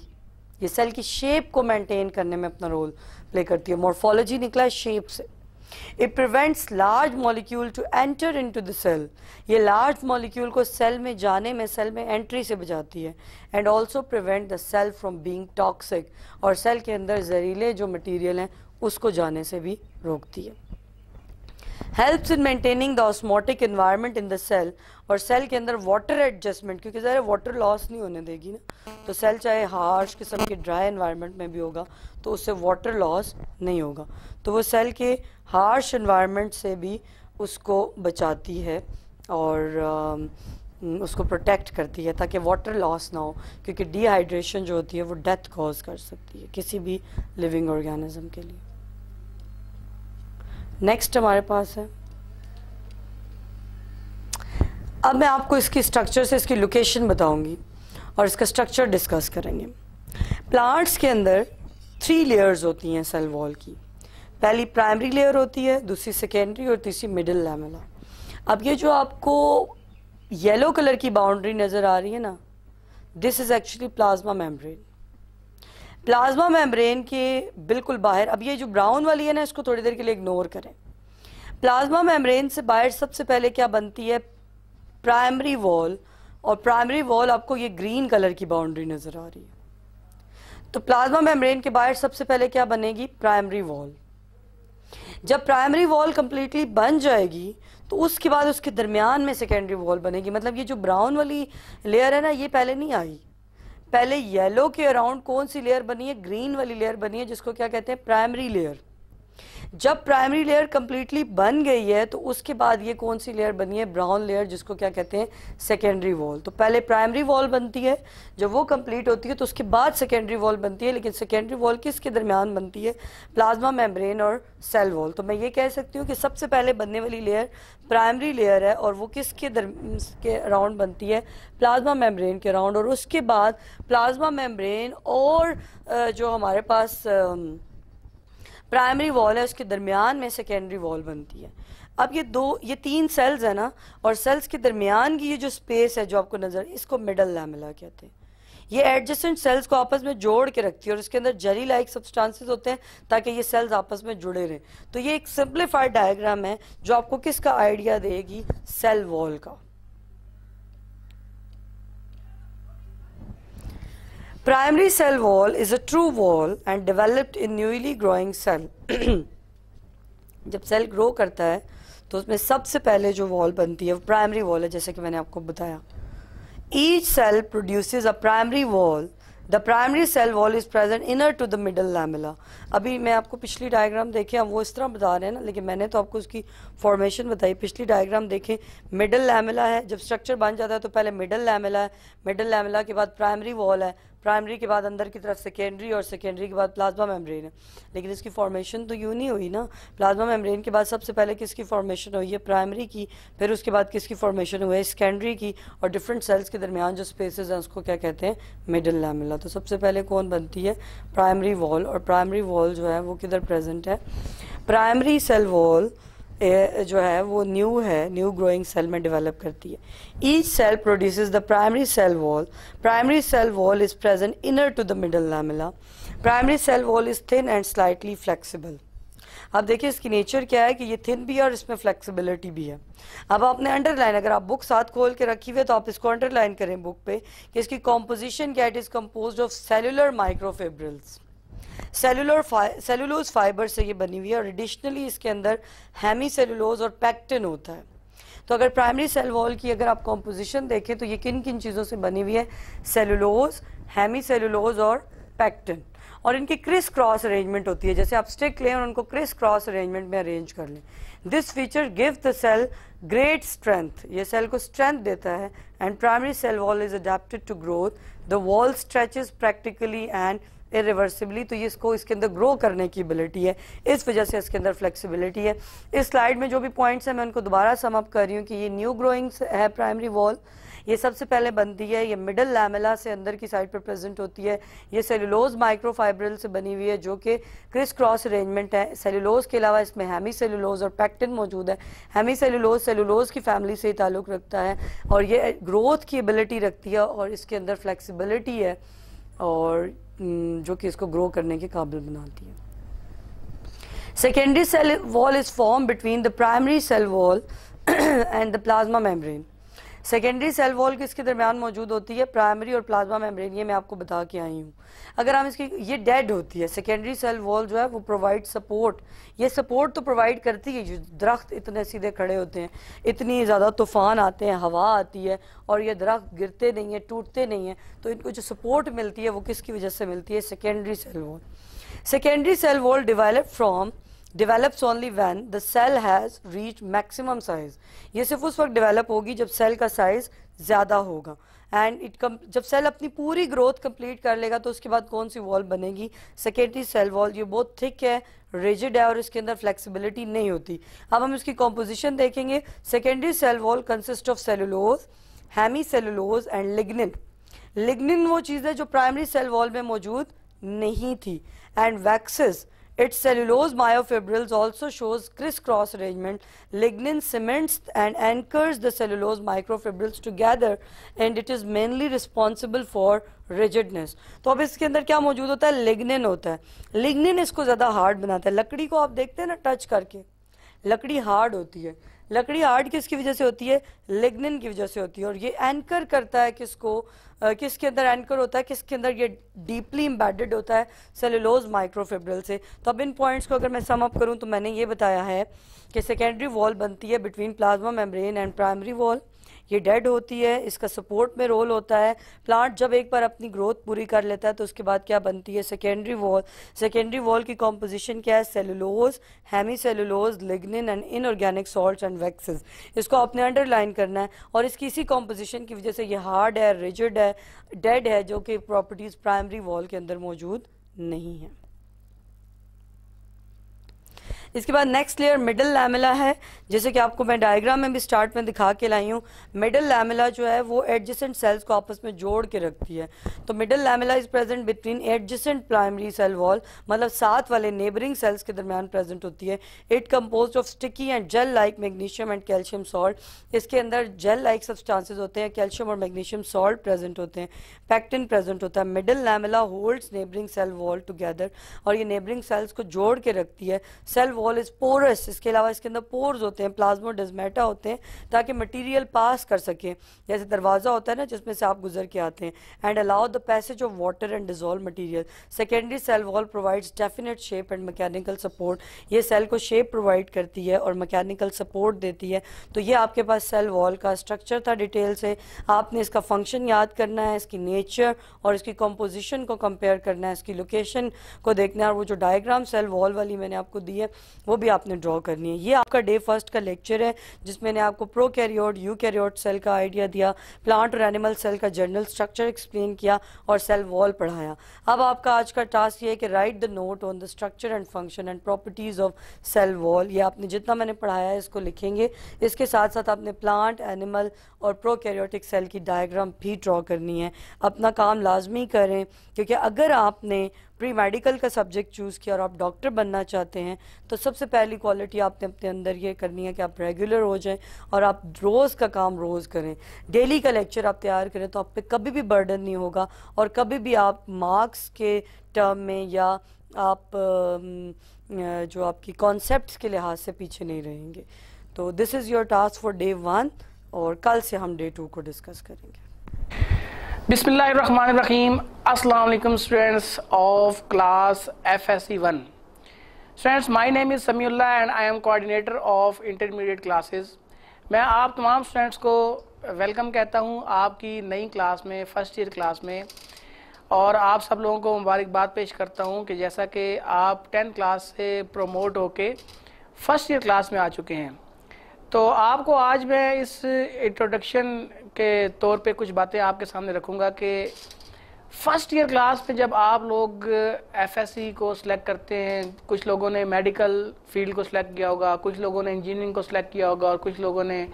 ये सेल की शेप को मेंटेन करने में अपना रोल प्ले करती है। मॉर्फोलॉजी निकला है शेप से। It prevents large molecule to enter into the cell. ये लार्ज मॉलिक्यूल को सेल में जाने में, सेल में एंट्री से बचाती है। And also prevent the cell from being toxic, और सेल के अंदर जहरीले जो मटीरियल हैं उसको जाने से भी रोकती है। Helps in maintaining the osmotic environment in the cell, और सेल के अंदर वाटर एडजस्टमेंट, क्योंकि ज़रा वाटर लॉस नहीं होने देगी ना, तो सेल चाहे हार्श किस्म के ड्राई एनवायरनमेंट में भी होगा तो उससे वाटर लॉस नहीं होगा। तो वो सेल के हार्श एनवायरनमेंट से भी उसको बचाती है और उसको प्रोटेक्ट करती है ताकि वाटर लॉस ना हो, क्योंकि डिहाइड्रेशन जो होती है वो डेथ कॉज कर सकती है किसी भी लिविंग ऑर्गेनिज्म के लिए। नेक्स्ट हमारे पास है, अब मैं आपको इसकी स्ट्रक्चर से इसकी लोकेशन बताऊंगी और इसका स्ट्रक्चर डिस्कस करेंगे। प्लांट्स के अंदर 3 लेयर्स होती हैं सेल वॉल की। पहली प्राइमरी लेयर होती है, दूसरी सेकेंडरी और तीसरी मिडिल लैमेला। अब ये जो आपको येलो कलर की बाउंड्री नज़र आ रही है ना, this is actually plasma membrane. Plasma membrane के बिल्कुल बाहर, अब ये जो ब्राउन वाली है ना, इसको थोड़ी देर के लिए इग्नोर करें। प्लाज्मा मेम्ब्रेन से बाहर सबसे पहले क्या बनती है? Primary wall. और प्राइमरी वॉल आपको ये ग्रीन कलर की बाउंड्री नजर आ रही है। तो प्लाज्मा मेम्ब्रेन के बाहर सबसे पहले क्या बनेगी? Primary wall. जब प्राइमरी वॉल कंप्लीटली बन जाएगी तो उसके बाद उसके दरमियान में सेकेंडरी वॉल बनेगी। मतलब ये जो ब्राउन वाली लेयर है ना, ये पहले नहीं आई। पहले येलो के अराउंड कौन सी लेयर बनी है? ग्रीन वाली लेयर बनी है, जिसको क्या कहते हैं? Primary layer. जब प्राइमरी लेयर कंप्लीटली बन गई है तो उसके बाद ये कौन सी लेयर बनी है? ब्राउन लेयर, जिसको क्या कहते हैं? Secondary wall. तो पहले प्राइमरी वॉल बनती है, जब वो कंप्लीट होती है तो उसके बाद सेकेंडरी वॉल बनती है। लेकिन सेकेंडरी वॉल किसके दरमियान बनती है? प्लाज्मा मेम्ब्रेन और सेल वॉल। तो मैं ये कह सकती हूँ कि सबसे पहले बनने वाली लेयर प्राइमरी लेयर है और वो किसके के अराउंड बनती है? प्लाज्मा मेम्ब्रेन के अराउंड। और उसके बाद प्लाज्मा मेम्ब्रेन और जो हमारे पास प्राइमरी वॉल है उसके दरमियान में सेकेंडरी वॉल बनती है। अब ये 3 सेल्स है ना, और सेल्स के दरमियान की ये जो स्पेस है जो आपको नजर, इसको मिडल लैमेला कहते हैं। ये एडजेसेंट सेल्स को आपस में जोड़ के रखती है और इसके अंदर जेली लाइक सब्सटेंसेस होते हैं ताकि ये सेल्स आपस में जुड़े रहें। तो ये एक सिंप्लीफाइड डायग्राम है जो आपको किसका आइडिया देगी? सेल वॉल का। Primary cell wall is a true wall and developed in newly growing cell. जब सेल ग्रो करता है तो उसमें सबसे पहले जो वॉल बनती है वो प्राइमरी वॉल है, जैसे कि मैंने आपको बताया। Each cell produces a primary wall. The primary cell wall is present inner to the middle lamella. अभी मैं आपको पिछली डायग्राम देखें, हम वो इस तरह बता रहे हैं ना, लेकिन मैंने तो आपको उसकी फॉर्मेशन बताई. पिछली डायग्राम देखें, मिडल लैमेला है, जब स्ट्रक्चर बन जाता है तो पहले मिडल लैमेला है, मिडल लैमेला के बाद प्राइमरी वॉल है, प्राइमरी के बाद अंदर की तरफ सेकेंडरी, और सेकेंडरी के बाद प्लाज्मा मेम्ब्रेन है. लेकिन इसकी फॉर्मेशन तो यूं नहीं हुई ना. प्लाज्मा मेम्ब्रेन के बाद सबसे पहले किसकी फॉर्मेशन हुई है? प्राइमरी की. फिर उसके बाद किसकी फॉर्मेशन हुई है? सेकेंडरी की. और डिफरेंट सेल्स के दरमियान जो स्पेसेस हैं उसको क्या कहते हैं? Middle lamella. तो सबसे पहले कौन बनती है? Primary wall. और प्राइमरी वॉल जो है वो किधर प्रेजेंट है? प्राइमरी सेल वॉल जो है वो न्यू है, न्यू ग्रोइंग सेल में डेवलप करती है. Each cell produces the primary cell wall. Primary cell wall is present inner to the middle lamella. Primary cell wall is thin and slightly flexible. अब देखिए इसकी नेचर क्या है कि ये थिन भी है और इसमें फ्लेक्सिबिलिटी भी है. अब आपने अंडरलाइन, अगर आप बुक साथ खोल के रखी हुई है तो आप इसको अंडरलाइन करें बुक पे कि इसकी कॉम्पोजिशन क्या है. It is composed of cellular microfibrils. Cellulose fibre से ये बनी हुई है और एडिशनली इसके अंदर हेमी सेलुलोज और पैक्टिन होता है. तो अगर प्राइमरी सेल वॉल की अगर आप कॉम्पोजिशन देखें तो ये किन किन चीज़ों से बनी हुई है? सेलुलोज, हेमी सेलुलोज और पैक्टिन. और इनकी क्रिस क्रॉस अरेंजमेंट होती है. जैसे आप स्टिक लें और उनको क्रिस क्रॉस अरेंजमेंट में अरेंज कर लें. This feature give the cell great strength. ये सेल को स्ट्रेंथ देता है. And primary cell wall is adapted to growth. The wall stretches practically and irreversibly. तो ये इसको इसके अंदर ग्रो करने की एबिलिटी है, इस वजह से इसके अंदर फ्लेक्सिबिलिटी है. इस स्लाइड में जो भी पॉइंट्स हैं मैं उनको दोबारा सम अप कर रही हूँ कि ये न्यू ग्रोइंग है प्राइमरी वॉल. ये सबसे पहले बनती है, ये मिडल लैमेला से अंदर की साइड पर प्रेजेंट होती है. ये सेलुलोज माइक्रोफाइब्रिल से बनी हुई है जो कि क्रिस क्रॉस अरेंजमेंट है. सेलुलोज के अलावा इसमें हेमी सेलुलोज और पैक्टिन मौजूद है. हेमी सेलुलोज सेलुलोज की फैमिली से ताल्लुक़ रखता है और ये ग्रोथ की एबिलिटी रखती है और इसके अंदर फ्लेक्सिबिलिटी है और जो कि इसको ग्रो करने के काबिल बनाती है. Secondary cell wall is form between the primary cell wall and the plasma membrane. Secondary cell wall किसके दरमियान मौजूद होती है? प्राइमरी और प्लाज्मा मेम्ब्रेन. ये मैं आपको बता के आई हूँ. अगर हम इसकी, ये डेड होती है. सेकेंडरी सेल वॉल जो है वो प्रोवाइड सपोर्ट. ये सपोर्ट तो प्रोवाइड करती है. जो दरख्त इतने सीधे खड़े होते हैं, इतनी ज़्यादा तूफान आते हैं, हवा आती है और ये दरख्त गिरते नहीं हैं, टूटते नहीं हैं, तो इनको जो सपोर्ट मिलती है वो किसकी वजह से मिलती है? Secondary cell wall. Secondary cell wall develops only when the cell has reached maximum size. ये सिर्फ उस वक्त डेवलप होगी जब सेल का साइज ज़्यादा होगा. एंड जब सेल अपनी पूरी ग्रोथ कंप्लीट कर लेगा तो उसके बाद कौन सी वॉल बनेगी? Secondary cell wall. ये बहुत थिक है, रिजिड है और इसके अंदर फ्लेक्सिबिलिटी नहीं होती. अब हम इसकी कॉम्पोजिशन देखेंगे. Secondary cell wall consist of cellulose, hemicellulose and lignin. Lignin वो चीज़ है जो प्राइमरी सेल वॉल में मौजूद नहीं थी. And waxes. Its cellulose myofibrils also shows criss-cross arrangement. Lignin cements and anchors the cellulose microfibrils together and it is mainly responsible for rigidness. तो अब इसके अंदर क्या मौजूद होता है? लिग्निन होता है. लिग्निन इसको ज़्यादा हार्ड बनाता है. लकड़ी को आप देखते हैं ना टच करके, लकड़ी हार्ड होती है. लकड़ी हार्ड किसकी वजह से होती है? लिग्निन की वजह से होती है. और ये एंकर करता है किसको? किसके अंदर एंकर होता है? किसके अंदर? ये डीपली एम्बेडेड होता है सेलुलोज माइक्रोफिब्रिल से. तो अब इन पॉइंट्स को अगर मैं सम अप करूं तो मैंने ये बताया है कि सेकेंडरी वॉल बनती है between plasma membrane and primary wall. ये डेड होती है, इसका सपोर्ट में रोल होता है. प्लांट जब एक बार अपनी ग्रोथ पूरी कर लेता है तो उसके बाद क्या बनती है? Secondary wall. सेकेंडरी वॉल की कॉम्पोजिशन क्या है? Cellulose, hemicellulose, lignin and inorganic salts and waxes. इसको आपने अंडरलाइन करना है. और इसकी इसी कॉम्पोजिशन की वजह से ये हार्ड है, रिजिड है, डेड है, जो कि प्रॉपर्टीज प्राइमरी वॉल के अंदर मौजूद नहीं है. इसके बाद नेक्स्ट लेयर मिडल लैमेला है, जैसे कि आपको मैं डायग्राम में भी स्टार्ट में दिखा के लाई हूँ. मिडल लैमेला जो है वो एडजेसेंट सेल्स को आपस में जोड़ के रखती है. तो middle lamella is present between adjacent primary cell wall, मतलब साथ वाले नेबरिंग सेल्स के दरमियान प्रेजेंट होती है. It composed of sticky and gel like magnesium and calcium salt. इसके अंदर जेल लाइक सब्सटेंसेस होते हैं, कैल्शियम और मैग्नीशियम सॉल्ट प्रेजेंट होते हैं, पैक्टिन प्रेजेंट होता है. Middle lamella holds neighbouring cell wall together और ये नेबरिंग सेल्स को जोड़ के रखती है. Cell wall wall is porous, इसके अलावा इसके अंदर पोर्स होते हैं, प्लाज्मोडेस्माटा होते हैं, ताकि मटेरियल पास कर सके, जैसे दरवाज़ा होता है ना जिसमें से आप गुजर के आते हैं, and allow the passage of water and dissolve material. Secondary cell wall provides definite shape and mechanical support, ये सेल को शेप प्रोवाइड करती है और मैकेनिकल सपोर्ट देती है। तो ये आपके पास सेल वॉल का स्ट्रक्चर था डिटेल से। आपने इसका फंक्शन याद करना है, इसकी नेचर और इसकी कंपोजिशन को कंपेयर करना है, इसकी लोकेशन को देखना है, और वो जो डायग्राम सेल वॉल वाली मैंने आपको दी है वो भी आपने ड्रॉ करनी है। ये आपका डे फर्स्ट का लेक्चर है जिसमें मैंने आपको प्रोकैरियोट यूकैरियोट सेल का आइडिया दिया, प्लांट और एनिमल सेल का जनरल स्ट्रक्चर एक्सप्लेन किया और सेल वॉल पढ़ाया। अब आपका आज का टास्क ये है कि write the note on the structure and function and properties of cell wall. ये आपने जितना मैंने पढ़ाया है इसको लिखेंगे, इसके साथ साथ आपने प्लांट, एनिमल और प्रोकैरियोटिक सेल की डायग्राम भी ड्रॉ करनी है। अपना काम लाजमी करें, क्योंकि अगर आपने प्री मेडिकल का सब्जेक्ट चूज़ किया और आप डॉक्टर बनना चाहते हैं तो सबसे पहली क्वालिटी आपने अपने अंदर ये करनी है कि आप रेगुलर हो जाएं और आप रोज़ का काम रोज़ करें, डेली का लेक्चर आप तैयार करें, तो आप पे कभी भी बर्डन नहीं होगा और कभी भी आप मार्क्स के टर्म में या आप जो आपकी कॉन्सेप्ट्स के लिहाज से पीछे नहीं रहेंगे। तो this is your task for day 1 और कल से हम डे 2 को डिस्कस करेंगे। बिस्मिल्लाहिर्रहमानिर्रहीम। अस्सलाम वालेकुम students of class FSC 1। Students, my name is Samiullah and I am coordinator of intermediate classes. मैं आप तमाम स्टूडेंट्स को वेलकम कहता हूं आपकी नई क्लास में, फर्स्ट ईयर क्लास में, और आप सब लोगों को मुबारकबाद पेश करता हूं कि जैसा कि आप 10th क्लास से प्रमोट होके फर्स्ट ईयर क्लास में आ चुके हैं। तो आपको आज मैं इस इंट्रोडक्शन के तौर पे कुछ बातें आपके सामने रखूँगा कि फर्स्ट ईयर क्लास में जब आप लोग FSC को सिलेक्ट करते हैं, कुछ लोगों ने मेडिकल फील्ड को सिलेक्ट किया होगा, कुछ लोगों ने इंजीनियरिंग को सिलेक्ट किया होगा और कुछ लोगों ने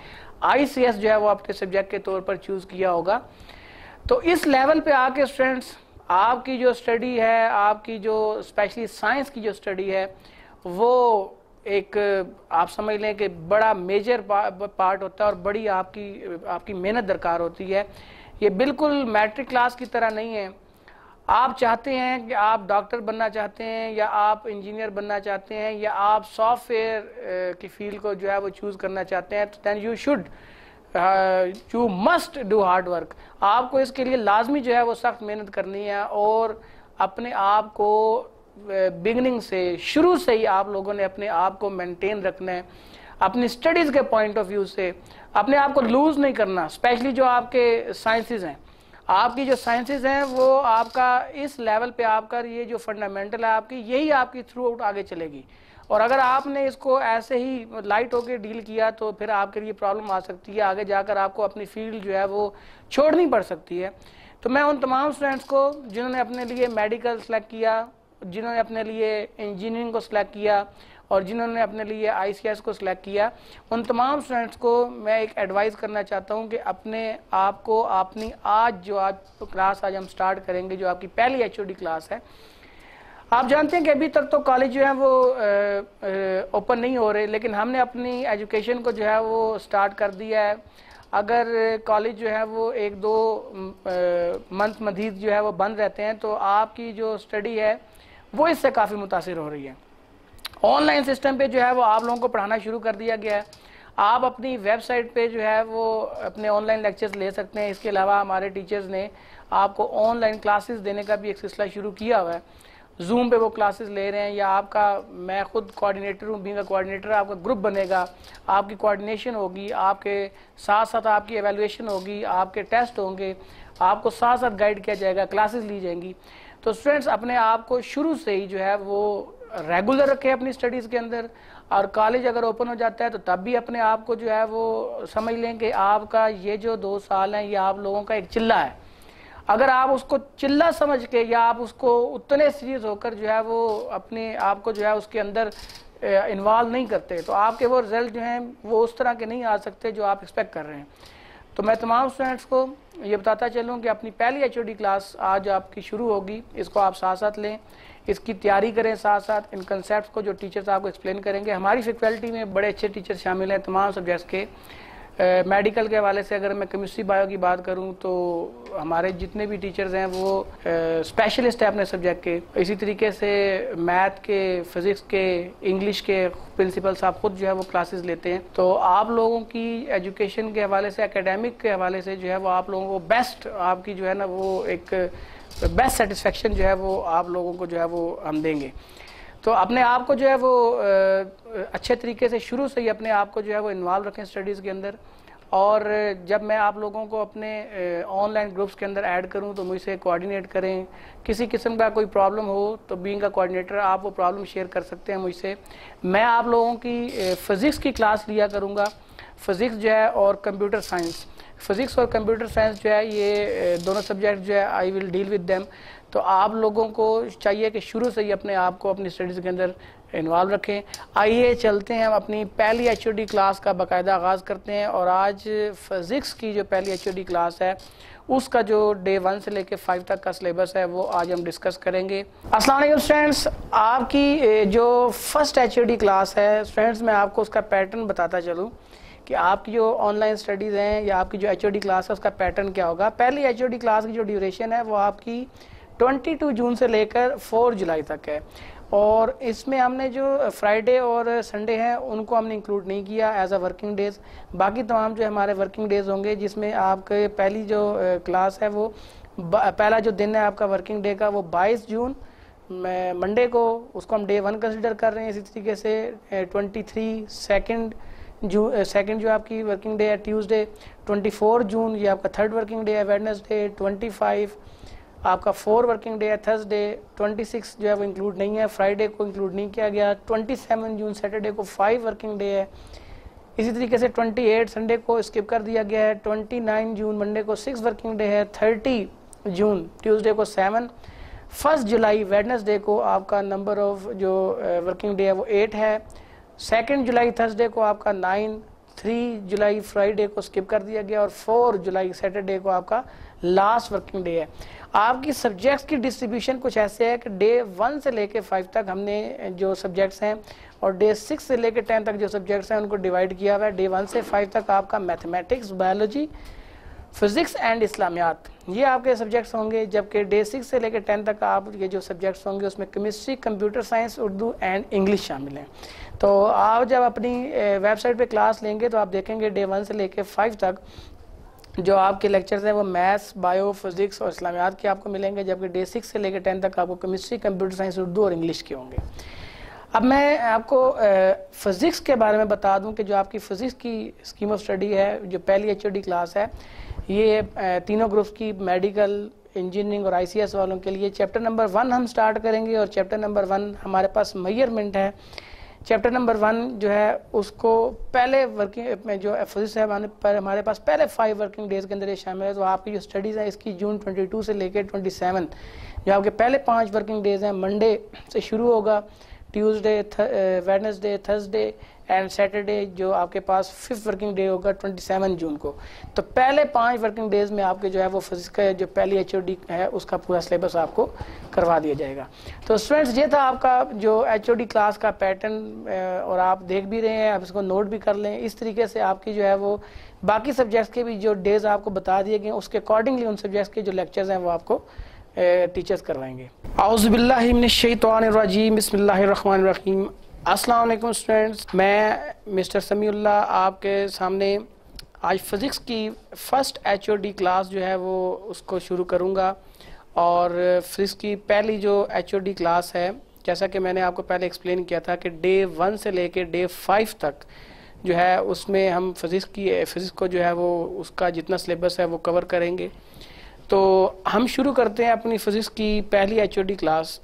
ICS जो है वो अपने सब्जेक्ट के तौर पर चूज़ किया होगा। तो इस लेवल पे आके स्टूडेंट्स आपकी जो स्टडी है, आपकी जो स्पेशली साइंस की जो स्टडी है, वो एक आप समझ लें कि बड़ा मेजर पार्ट होता है और बड़ी आपकी मेहनत दरकार होती है। ये बिल्कुल मैट्रिक क्लास की तरह नहीं है। आप चाहते हैं कि आप डॉक्टर बनना चाहते हैं या आप इंजीनियर बनना चाहते हैं या आप सॉफ्टवेयर की फील्ड को जो है वो चूज़ करना चाहते हैं, तो then you must do hard work. आपको इसके लिए लाजमी जो है वो सख्त मेहनत करनी है और अपने आप को बिगनिंग से, शुरू से ही आप लोगों ने अपने आप को मेंटेन रखना है। अपनी स्टडीज़ के पॉइंट ऑफ व्यू से अपने आप को लूज़ नहीं करना। स्पेशली जो आपके साइंसेस हैं, आपकी जो साइंसेस हैं वो आपका इस लेवल पे आपका ये जो फंडामेंटल है आपकी, यही आपकी थ्रू आउट आगे चलेगी। और अगर आपने इसको ऐसे ही लाइट होकर डील किया तो फिर आपके लिए प्रॉब्लम आ सकती है, आगे जाकर आपको अपनी फील्ड जो है वो छोड़नी पड़ सकती है। तो मैं उन तमाम स्टूडेंट्स को जिन्होंने अपने लिए मेडिकल सेलेक्ट किया, जिन्होंने अपने लिए इंजीनियरिंग को सिलेक्ट किया और जिन्होंने अपने लिए ICS को सिलेक्ट किया, उन तमाम स्टूडेंट्स को मैं एक एडवाइस करना चाहता हूं कि अपने आप को अपनी आज क्लास आज हम स्टार्ट करेंगे, जो आपकी पहली HOD क्लास है। आप जानते हैं कि अभी तक तो कॉलेज जो है वो ओपन नहीं हो रहे, लेकिन हमने अपनी एजुकेशन को जो है वो स्टार्ट कर दिया है। अगर कॉलेज जो है वो 1-2 मंथ मजीद जो है वो बंद रहते हैं तो आपकी जो स्टडी है वो इससे काफ़ी मुतासिर हो रही है। ऑनलाइन सिस्टम पे जो है वो आप लोगों को पढ़ाना शुरू कर दिया गया है। आप अपनी वेबसाइट पे जो है वो अपने ऑनलाइन लेक्चर्स ले सकते हैं। इसके अलावा हमारे टीचर्स ने आपको ऑनलाइन क्लासेस देने का भी एक सिलसिला शुरू किया हुआ है। जूम पे वो क्लासेस ले रहे हैं, या आपका, मैं खुद कोऑर्डिनेटर हूँ, बीइंग अ कोऑर्डिनेटर आपका ग्रुप बनेगा, आपकी कोऑर्डिनेशन होगी, आपके साथ साथ आपकी एवेलुएशन होगी, आपके टेस्ट होंगे, आपको साथ साथ गाइड किया जाएगा, क्लासेस ली जाएंगी। तो स्टूडेंट्स अपने आप को शुरू से ही जो है वो रेगुलर रखें अपनी स्टडीज़ के अंदर, और कॉलेज अगर ओपन हो जाता है तो तब भी अपने आप को जो है वो समझ लें कि आपका ये जो 2 साल हैं ये आप लोगों का एक चिल्ला है। अगर आप उसको चिल्ला समझ के या आप उसको उतने सीरियस होकर जो है वो अपने आप को जो है उसके अंदर इन्वॉल्व नहीं करते तो आपके वो रिजल्ट जो हैं वो उस तरह के नहीं आ सकते जो आप एक्सपेक्ट कर रहे हैं। तो मैं तमाम स्टूडेंट्स को ये बताता चलूँ कि अपनी पहली HOD क्लास आज आपकी शुरू होगी, इसको आप साथ साथ लें, इसकी तैयारी करें, साथ साथ इन कंसेप्ट को जो टीचर्स आपको एक्सप्लेन करेंगे। हमारी फैकल्टी में बड़े अच्छे टीचर शामिल हैं तमाम सब्जेक्ट्स के, मेडिकल के हवाले से अगर मैं केमिस्ट्री बायो की बात करूं तो हमारे जितने भी टीचर्स हैं वो स्पेशलिस्ट है अपने सब्जेक्ट के। इसी तरीके से मैथ के, फिजिक्स के, इंग्लिश के प्रिंसिपल साहब खुद जो है वो क्लासेस लेते हैं। तो आप लोगों की एजुकेशन के हवाले से, एकेडमिक के हवाले से जो है वो आप लोगों को बेस्ट, आपकी जो है ना वो एक बेस्ट सेटिस्फेक्शन जो है वो आप लोगों को जो है वो हम देंगे। तो अपने आप को जो है वो अच्छे तरीके से शुरू से ही अपने आप को जो है वो इन्वॉल्व रखें स्टडीज़ के अंदर। और जब मैं आप लोगों को अपने ऑनलाइन ग्रुप्स के अंदर ऐड करूं तो मुझसे कोऑर्डिनेट करें। किसी किस्म का कोई प्रॉब्लम हो तो बीइंग अ कोऑर्डिनेटर आप वो प्रॉब्लम शेयर कर सकते हैं मुझसे। मैं आप लोगों की फ़िज़िक्स की क्लास लिया करूँगा, फ़िज़िक्स जो है और कंप्यूटर साइंस। फ़िज़िक्स और कंप्यूटर साइंस जो है ये दोनों सब्जेक्ट जो है I will deal with them. तो आप लोगों को चाहिए कि शुरू से ही अपने आप को अपनी स्टडीज़ के अंदर इन्वॉल्व रखें। आइए चलते हैं, हम अपनी पहली HOD क्लास का बाकायदा आगाज़ करते हैं। और आज फ़िज़िक्स की जो पहली HOD क्लास है उसका जो डे 1 से लेकर 5 तक का सिलेबस है वो आज हम डिस्कस करेंगे। अस्सलाम वालेकुम स्टूडेंट्स, आपकी जो फर्स्ट HOD क्लास है स्टूडेंट्स, मैं आपको उसका पैटर्न बताता चलूँ कि आपकी जो ऑनलाइन स्टडीज़ हैं या आपकी जो HOD क्लास है उसका पैटर्न क्या होगा। पहली HOD क्लास की जो ड्यूरेशन है वो आपकी 22 जून से लेकर 4 जुलाई तक है। और इसमें हमने जो फ्राइडे और संडे हैं उनको हमने इंक्लूड नहीं किया एज अ वर्किंग डेज़। बाकी तमाम जो हमारे वर्किंग डेज़ होंगे जिसमें आपके पहली जो क्लास है वो पहला जो दिन है आपका वर्किंग डे का वो 22 जून मंडे को, उसको हम डे 1 कंसिडर कर रहे हैं। इसी तरीके से 23 सेकंड जो आपकी वर्किंग डे है ट्यूसडे, 24 जून ये आपका थर्ड वर्किंग डे है वेडनेसडे, 25 आपका 4 वर्किंग डे है थर्सडे, 26 जो है वो इंक्लूड नहीं है, फ्राइडे को इंक्लूड नहीं किया गया, 27 जून सैटरडे को 5 वर्किंग डे है। इसी तरीके से 28 संडे को स्किप कर दिया गया है, 29 जून मंडे को 6 वर्किंग डे है, 30 जून ट्यूसडे को 7, 1 जुलाई वेडनेसडे को आपका नंबर ऑफ जो वर्किंग डे है वो 8 है, 2 जुलाई थर्सडे को आपका 9, 3 जुलाई फ्राइडे को स्किप कर दिया गया और 4 जुलाई सैटरडे को आपका लास्ट वर्किंग डे है। आपकी सब्जेक्ट्स की डिस्ट्रीब्यूशन कुछ ऐसे है कि डे 1 से लेके 5 तक हमने जो सब्जेक्ट्स हैं और डे 6 से लेके 10 तक जो सब्जेक्ट्स हैं उनको डिवाइड किया हुआ है। डे 1 से 5 तक आपका मैथमेटिक्स, बायोलॉजी, फिजिक्स एंड इस्लामियात ये आपके सब्जेक्ट्स होंगे, जबकि डे 6 से लेकर 10 तक आप ये जो सब्जेक्ट्स होंगे उसमें chemistry, computer science, Urdu and English शामिल हैं। तो आप जब अपनी वेबसाइट पे क्लास लेंगे तो आप देखेंगे डे 1 से लेकर 5 तक जो आपके लेक्चर्स हैं वो मैथ्स, बायो, फिजिक्स और इस्लामियात के आपको मिलेंगे, जबकि डे 6 से लेकर 10 तक आपको केमिस्ट्री, कंप्यूटर साइंस, उर्दू और इंग्लिश के होंगे। अब मैं आपको फिज़िक्स के बारे में बता दूं कि जो आपकी फ़िज़िक्स की स्कीम ऑफ स्टडी है, जो पहली HOD क्लास है, ये तीनों ग्रुप्स की मेडिकल, इंजीनियरिंग और ICS वालों के लिए चैप्टर नंबर 1 हम स्टार्ट करेंगे। और चैप्टर नंबर 1 हमारे पास मेजरमेंट है। चैप्टर नंबर 1 जो है उसको पहले वर्किंग में जो फिजिक्स है हमारे पास पहले 5 वर्किंग डेज़ के अंदर ये शामिल है। तो आपकी जो स्टडीज़ है इसकी जून 22 से लेकर 27 जो आपके पहले 5 वर्किंग डेज़ हैं मंडे से शुरू होगा, Tuesday, Wednesday, Thursday and Saturday जो आपके पास 5th वर्किंग डे होगा 27 जून को। तो पहले 5 वर्किंग डेज में आपके जो है वो फिजिक्स का जो पहली HOD है उसका पूरा सिलेबस आपको करवा दिया जाएगा। तो स्टूडेंट्स ये था आपका जो HOD क्लास का पैटर्न, और आप देख भी रहे हैं, आप इसको नोट भी कर लें। इस तरीके से आपकी जो है वो बाकी सब्जेक्ट्स के भी जो डेज आपको बता दिए गए उसके अकॉर्डिंगली उन सब्जेक्ट्स के जो लेक्चर्स हैं वो आपको टीचर्स करवाएंगे। औज़ुबिल्लाहि मिनश्शैतानिर्रजीम, बिस्मिल्लाहिर्रहमानिर्रहीम। अस्सलाम वालेकुम स्टूडेंट्स, मैं मिस्टर समीउल्लाह आपके सामने आज फ़िज़िक्स की फ़र्स्ट HOD क्लास जो है वो उसको शुरू करूँगा। और फ़िज़िक्स की पहली जो HOD क्लास है, जैसा कि मैंने आपको पहले एक्सप्लेन किया था कि डे 1 से लेकर डे 5 तक जो है उसमें हम फ़िज़िक्स को जो है वो उसका जितना सिलेबस है वो कवर करेंगे। तो हम शुरू करते हैं अपनी फ़िज़िक्स की पहली HOD क्लास।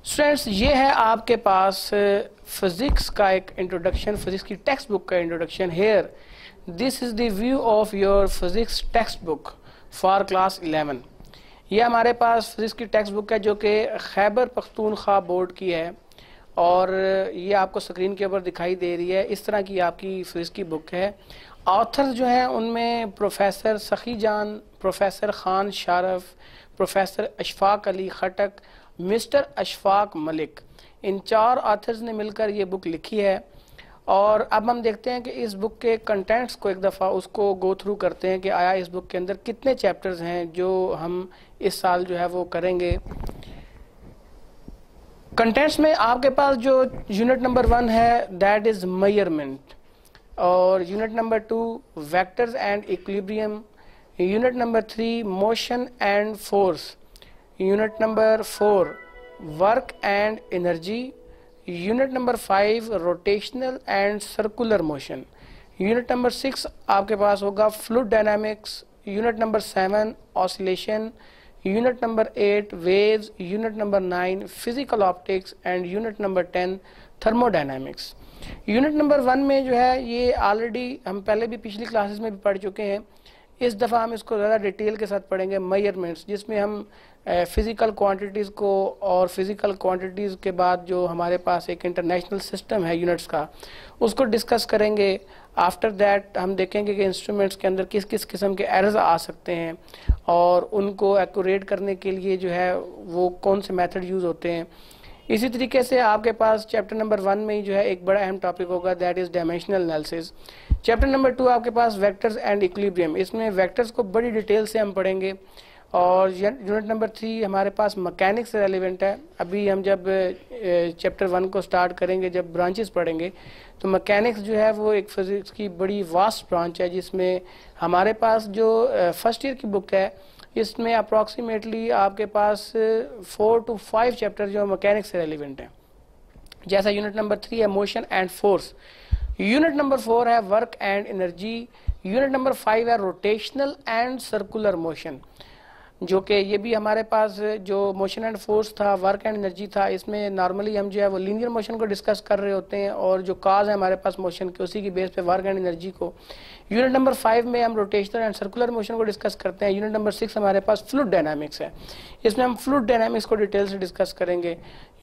स्टूडेंट्स ये है आपके पास फिज़िक्स का एक इंट्रोडक्शन, फिज़िक्स की टेक्स्ट बुक का introduction. Here this is the view of your physics textbook for class 11। ये हमारे पास फिज़िक्स की टेक्स्ट बुक है जो कि खैबर पख्तूनख्वा बोर्ड की है और ये आपको स्क्रीन के ऊपर दिखाई दे रही है। इस तरह की आपकी फिज़िक्स की बुक है। ऑथर्स जो हैं उनमें प्रोफेसर सखी जान, प्रोफेसर खान शारफ, प्रोफेसर अशफाक अली खटक, मिस्टर अशफाक मलिक, इन 4 ऑथर्स ने मिलकर ये बुक लिखी है। और अब हम देखते हैं कि इस बुक के कंटेंट्स को एक दफ़ा उसको गो थ्रू करते हैं कि आया इस बुक के अंदर कितने चैप्टर्स हैं जो हम इस साल जो है वो करेंगे। कंटेंट्स में आपके पास जो यूनिट नंबर 1 है दैट इज़ मेजरमेंट, और unit number 2 vectors and equilibrium, unit number 3 motion and force, unit number 4 work and energy, unit number 5 rotational and circular motion, unit number 6 आपके पास होगा fluid dynamics, unit number 7 oscillation, unit number 8 waves, unit number 9 physical optics and unit number 10 thermodynamics. Unit number 1 में जो है ये already हम पहले भी पिछली क्लासेस में भी पढ़ चुके हैं, इस दफ़ा हम इसको ज़्यादा डिटेल के साथ पढ़ेंगे। मेजरमेंट्स, जिसमें हम फिज़िकल क्वांटिटीज़ को और फिज़िकल क्वांटिटीज़ के बाद जो हमारे पास एक इंटरनेशनल सिस्टम है यूनिट्स का, उसको डिस्कस करेंगे। आफ्टर दैट हम देखेंगे कि इंस्ट्रूमेंट्स के अंदर किस किस किस्म के एरर्स आ सकते हैं और उनको एक्यूरेट करने के लिए जो है वो कौन से मेथड यूज़ होते हैं। इसी तरीके से आपके पास चैप्टर नंबर 1 में ही जो है एक बड़ा अहम टॉपिक होगा that is dimensional analysis. Chapter number 2 आपके पास वेक्टर्स एंड इक्विलिब्रियम, इसमें वेक्टर्स को बड़ी डिटेल से हम पढ़ेंगे। और यूनिट नंबर 3 हमारे पास मैकेनिक्स से रेलिवेंट है। अभी हम जब चैप्टर 1 को स्टार्ट करेंगे, जब ब्रांचेस पढ़ेंगे, तो मैकेनिक्स जो है वो एक फिजिक्स की बड़ी वास्ट ब्रांच है, जिसमें हमारे पास जो फर्स्ट ईयर की बुक है इसमें अप्रॉक्सीमेटली आपके पास 4 to 5 चैप्टर जो मैकेनिक्स से रेलिवेंट हैं। जैसा यूनिट नंबर 3 है motion and force, unit number 4 है work and energy, unit number 5 है रोटेशनल एंड सर्कुलर मोशन, जो कि ये भी हमारे पास जो मोशन एंड फोर्स था, वर्क एंड एनर्जी था, इसमें नॉर्मली हम जो है वो लीनियर मोशन को डिस्कस कर रहे होते हैं और जो काज है हमारे पास मोशन के, उसी की बेस पे वर्क एंड एनर्जी को। यूनिट नंबर 5 में हम रोटेशनल एंड सर्कुलर मोशन को डिस्कस करते हैं। यूनिट नंबर 6 हमारे पास फ्लूइड डायनामिक्स है, इसमें हम फ्लूइड डायनामिक्स को डिटेल से डिस्कस करेंगे।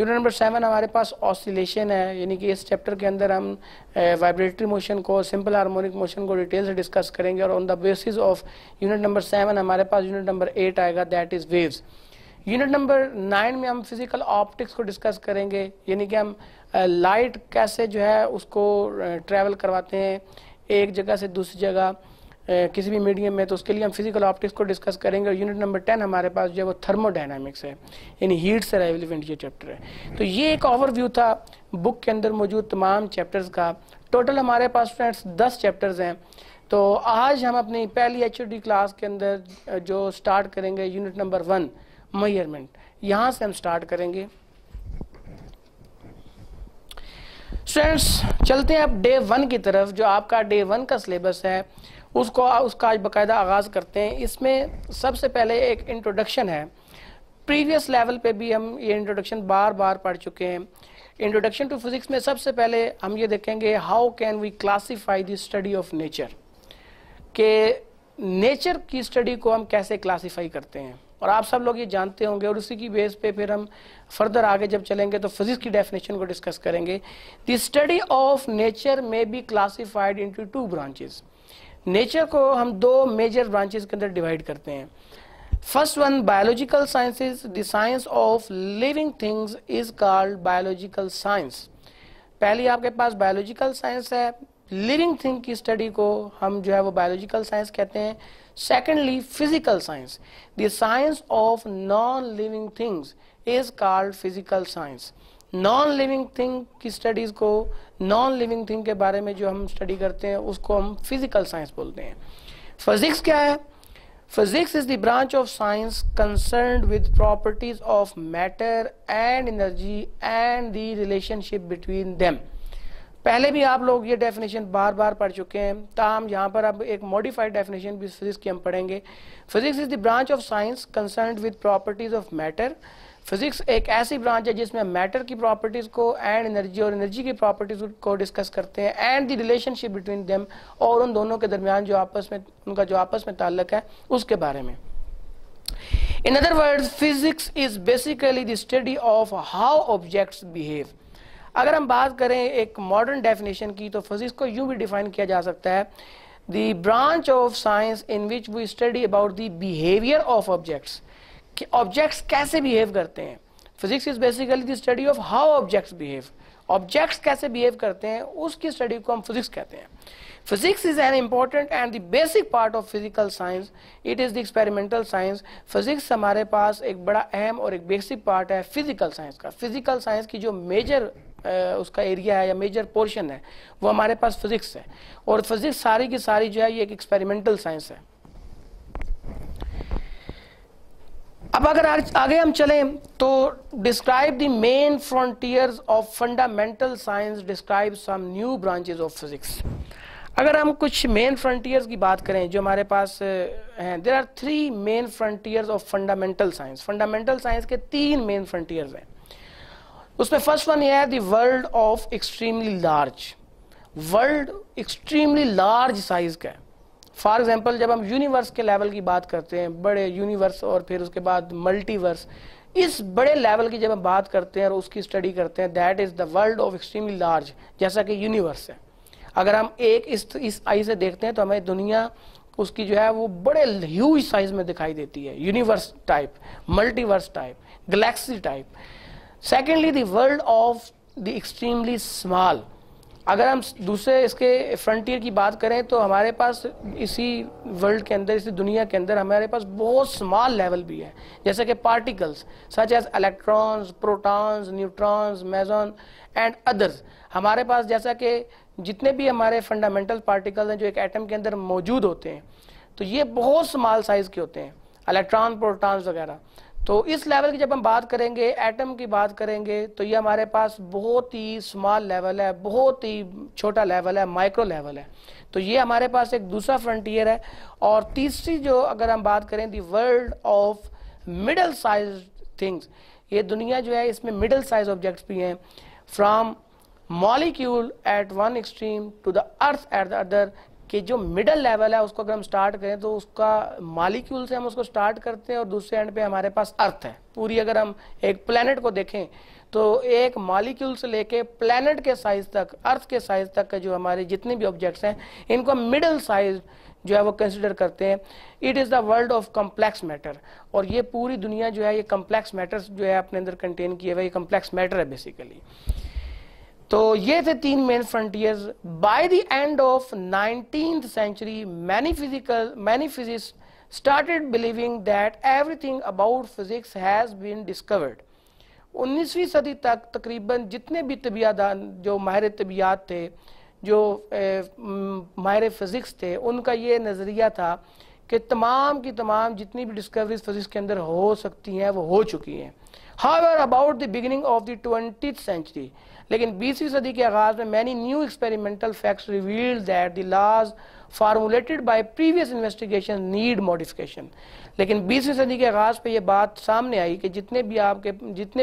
यूनिट नंबर 7 हमारे पास ऑसिलेशन है, यानी कि इस चैप्टर के अंदर हम वाइब्रेटरी मोशन को, सिंपल हार्मोनिक मोशन को डिटेल से डिस्कस करेंगे। और on the basis of unit number 7 हमारे पास यूनिट नंबर 8 आएगा that is waves. Unit number 9 में हम फिजिकल ऑप्टिक्स को डिस्कस करेंगे, यानी कि हम लाइट कैसे जो है उसको ट्रैवल करवाते हैं एक जगह से दूसरी जगह किसी भी मीडियम में, तो उसके लिए हम फिजिकल ऑप्टिक्स को डिस्कस करेंगे। और यूनिट नंबर 10 हमारे पास जो है वो थर्मोडायनामिक्स है, यानी हीट से रेलिवेंट ये चैप्टर है। तो ये एक ओवरव्यू था बुक के अंदर मौजूद तमाम चैप्टर्स का। टोटल हमारे पास फ्रेंड्स 10 चैप्टर्स हैं। तो आज हम अपनी पहली HOD क्लास के अंदर जो स्टार्ट करेंगे यूनिट नंबर 1 मेजरमेंट, यहाँ से हम स्टार्ट करेंगे। स्टूडेंट्स चलते हैं अब डे 1 की तरफ। जो आपका डे 1 का सिलेबस है उसका आज बाकायदा आगाज़ करते हैं। इसमें सबसे पहले एक इंट्रोडक्शन है। प्रीवियस लेवल पे भी हम ये इंट्रोडक्शन बार बार पढ़ चुके हैं। इंट्रोडक्शन टू फिजिक्स में सबसे पहले हम ये देखेंगे how can we classify the study of nature, के नेचर की स्टडी को हम कैसे क्लासीफाई करते हैं। और आप सब लोग ये जानते होंगे और उसी की बेस पे फिर हम फर्दर आगे जब चलेंगे तो फिजिक्स की डेफिनेशन को डिस्कस करेंगे। द स्टडी ऑफ नेचर में be classified into 2 branches. Nature को हम 2 मेजर ब्रांचेस के अंदर डिवाइड करते हैं। First one biological sciences, the science of living things is called biological science. पहली आपके पास बायोलॉजिकल साइंस है, लिविंग थिंग की स्टडी को हम जो है वो बायोलॉजिकल साइंस कहते हैं। Secondly physical science, the science of non living things is called physical science. Non living thing की स्टडीज को, नॉन लिविंग थिंग के बारे में जो हम स्टडी करते हैं उसको हम फिजिकल साइंस बोलते हैं। फिजिक्स क्या है? Physics is the branch of science concerned with properties of matter and energy and the relationship between them. पहले भी आप लोग ये डेफिनेशन बार बार पढ़ चुके हैं, ताहम यहाँ पर अब एक मॉडिफाइड डेफिनेशन भी फिजिक्स की हम पढ़ेंगे। Physics is the branch of science concerned with properties of matter. Physics एक ऐसी ब्रांच है जिसमें मैटर की प्रॉपर्टीज को एंड एनर्जी और एनर्जी की प्रॉपर्टीज को डिस्कस करते हैं and the relationship between them, और उन दोनों के दरमियान जो आपस में उनका जो आपस में ताल्लुक है उसके बारे में। In other words physics is basically the study of how objects behave. अगर हम बात करें एक मॉडर्न डेफिनेशन की तो फिजिक्स को यूं भी डिफाइन किया जा सकता है, the branch of science in which we study about the behaviour of objects, कि ऑब्जेक्ट्स कैसे बिहेव करते हैं। Physics is basically the study of how objects behave, objects कैसे बिहेव करते हैं, उसकी स्टडी को हम फिजिक्स कहते हैं। Physics is an important and the basic part of physical science, it is the experimental science. Physics हमारे पास एक बड़ा अहम और एक बेसिक पार्ट है फिजिकल साइंस का। फिजिकल साइंस की जो मेजर उसका एरिया है या मेजर पोर्शन है वो हमारे पास फिजिक्स है, और फिजिक्स सारी की सारी जो है ये एक एक्सपेरिमेंटल साइंस है। अब अगर आगे हम चलें तो describe the main frontiers of fundamental science, describe some new branches of physics. अगर हम कुछ मेन फ्रंटियर्स की बात करें जो हमारे पास हैं, there are 3 main frontiers of fundamental science. Fundamental science के 3 मेन फ्रंटियर्स हैं। उसमें फर्स्ट वन ये है the world of extremely large. World extremely large size का है। फॉर एग्जाम्पल जब हम यूनिवर्स के लेवल की बात करते हैं, बड़े यूनिवर्स और फिर उसके बाद मल्टीवर्स, इस बड़े लेवल की जब हम बात करते हैं और उसकी स्टडी करते हैं, that is the world of extremely large. जैसा कि यूनिवर्स है, अगर हम एक इस आई से देखते हैं तो हमें दुनिया उसकी जो है वो बड़े ह्यूज साइज में दिखाई देती है, universe type, multiverse type, Galaxy type. Secondly the world of the extremely small. अगर हम दूसरे इसके फ्रंटियर की बात करें तो हमारे पास इसी वर्ल्ड के अंदर, इसी दुनिया के अंदर हमारे पास बहुत स्मॉल लेवल भी है, जैसे कि particles such as electrons, protons, neutrons, meson and others. हमारे पास जैसा कि जितने भी हमारे फंडामेंटल पार्टिकल्स हैं जो एक एटम के अंदर मौजूद होते हैं, तो ये बहुत स्मॉल साइज के होते हैं, इलेक्ट्रॉन, प्रोटॉन्स वगैरह। तो इस लेवल की जब हम बात करेंगे, एटम की बात करेंगे, तो ये हमारे पास बहुत ही स्मॉल लेवल है, बहुत ही छोटा लेवल है, माइक्रो लेवल है। तो ये हमारे पास एक दूसरा फ्रंटियर है। और तीसरी जो अगर हम बात करें the world of middle size things, ये दुनिया जो है इसमें मिडल साइज ऑब्जेक्ट्स भी हैं, from molecule at one extreme to the earth at the other. कि जो मिडल लेवल है उसको अगर हम स्टार्ट करें तो उसका मॉलिक्यूल से हम उसको स्टार्ट करते हैं और दूसरे एंड पे हमारे पास अर्थ है। पूरी अगर हम एक प्लेनेट को देखें तो एक मॉलिक्यूल से लेके प्लेनेट के साइज तक, अर्थ के साइज तक का जो हमारे जितने भी ऑब्जेक्ट्स हैं, इनको मिडल साइज जो है वो कंसिडर करते हैं। It is the world of complex matter. और ये पूरी दुनिया जो है ये कम्प्लेक्स मैटर्स जो है अपने अंदर कंटेन किए हुए, ये कम्प्लेक्स मैटर है बेसिकली। तो ये थे 3 main frontiers. By the end of 19th century, many physicists started believing that everything about physics has been discovered. 19वीं सदी तक तकरीबन जितने भी तबियादान जो माहिर तबियात थे, जो माहिर फिजिक्स थे, उनका ये नज़रिया था कि तमाम की तमाम जितनी भी डिस्कवरीज फिजिक्स के अंदर हो सकती हैं वो हो चुकी हैं। However, about the beginning of the 20th century, लेकिन 20वीं सदी के आगाज में many new experimental facts revealed that the laws formulated by previous investigation need modification. लेकिन 20वीं सदी के आगाज पे ये बात सामने आई कि जितने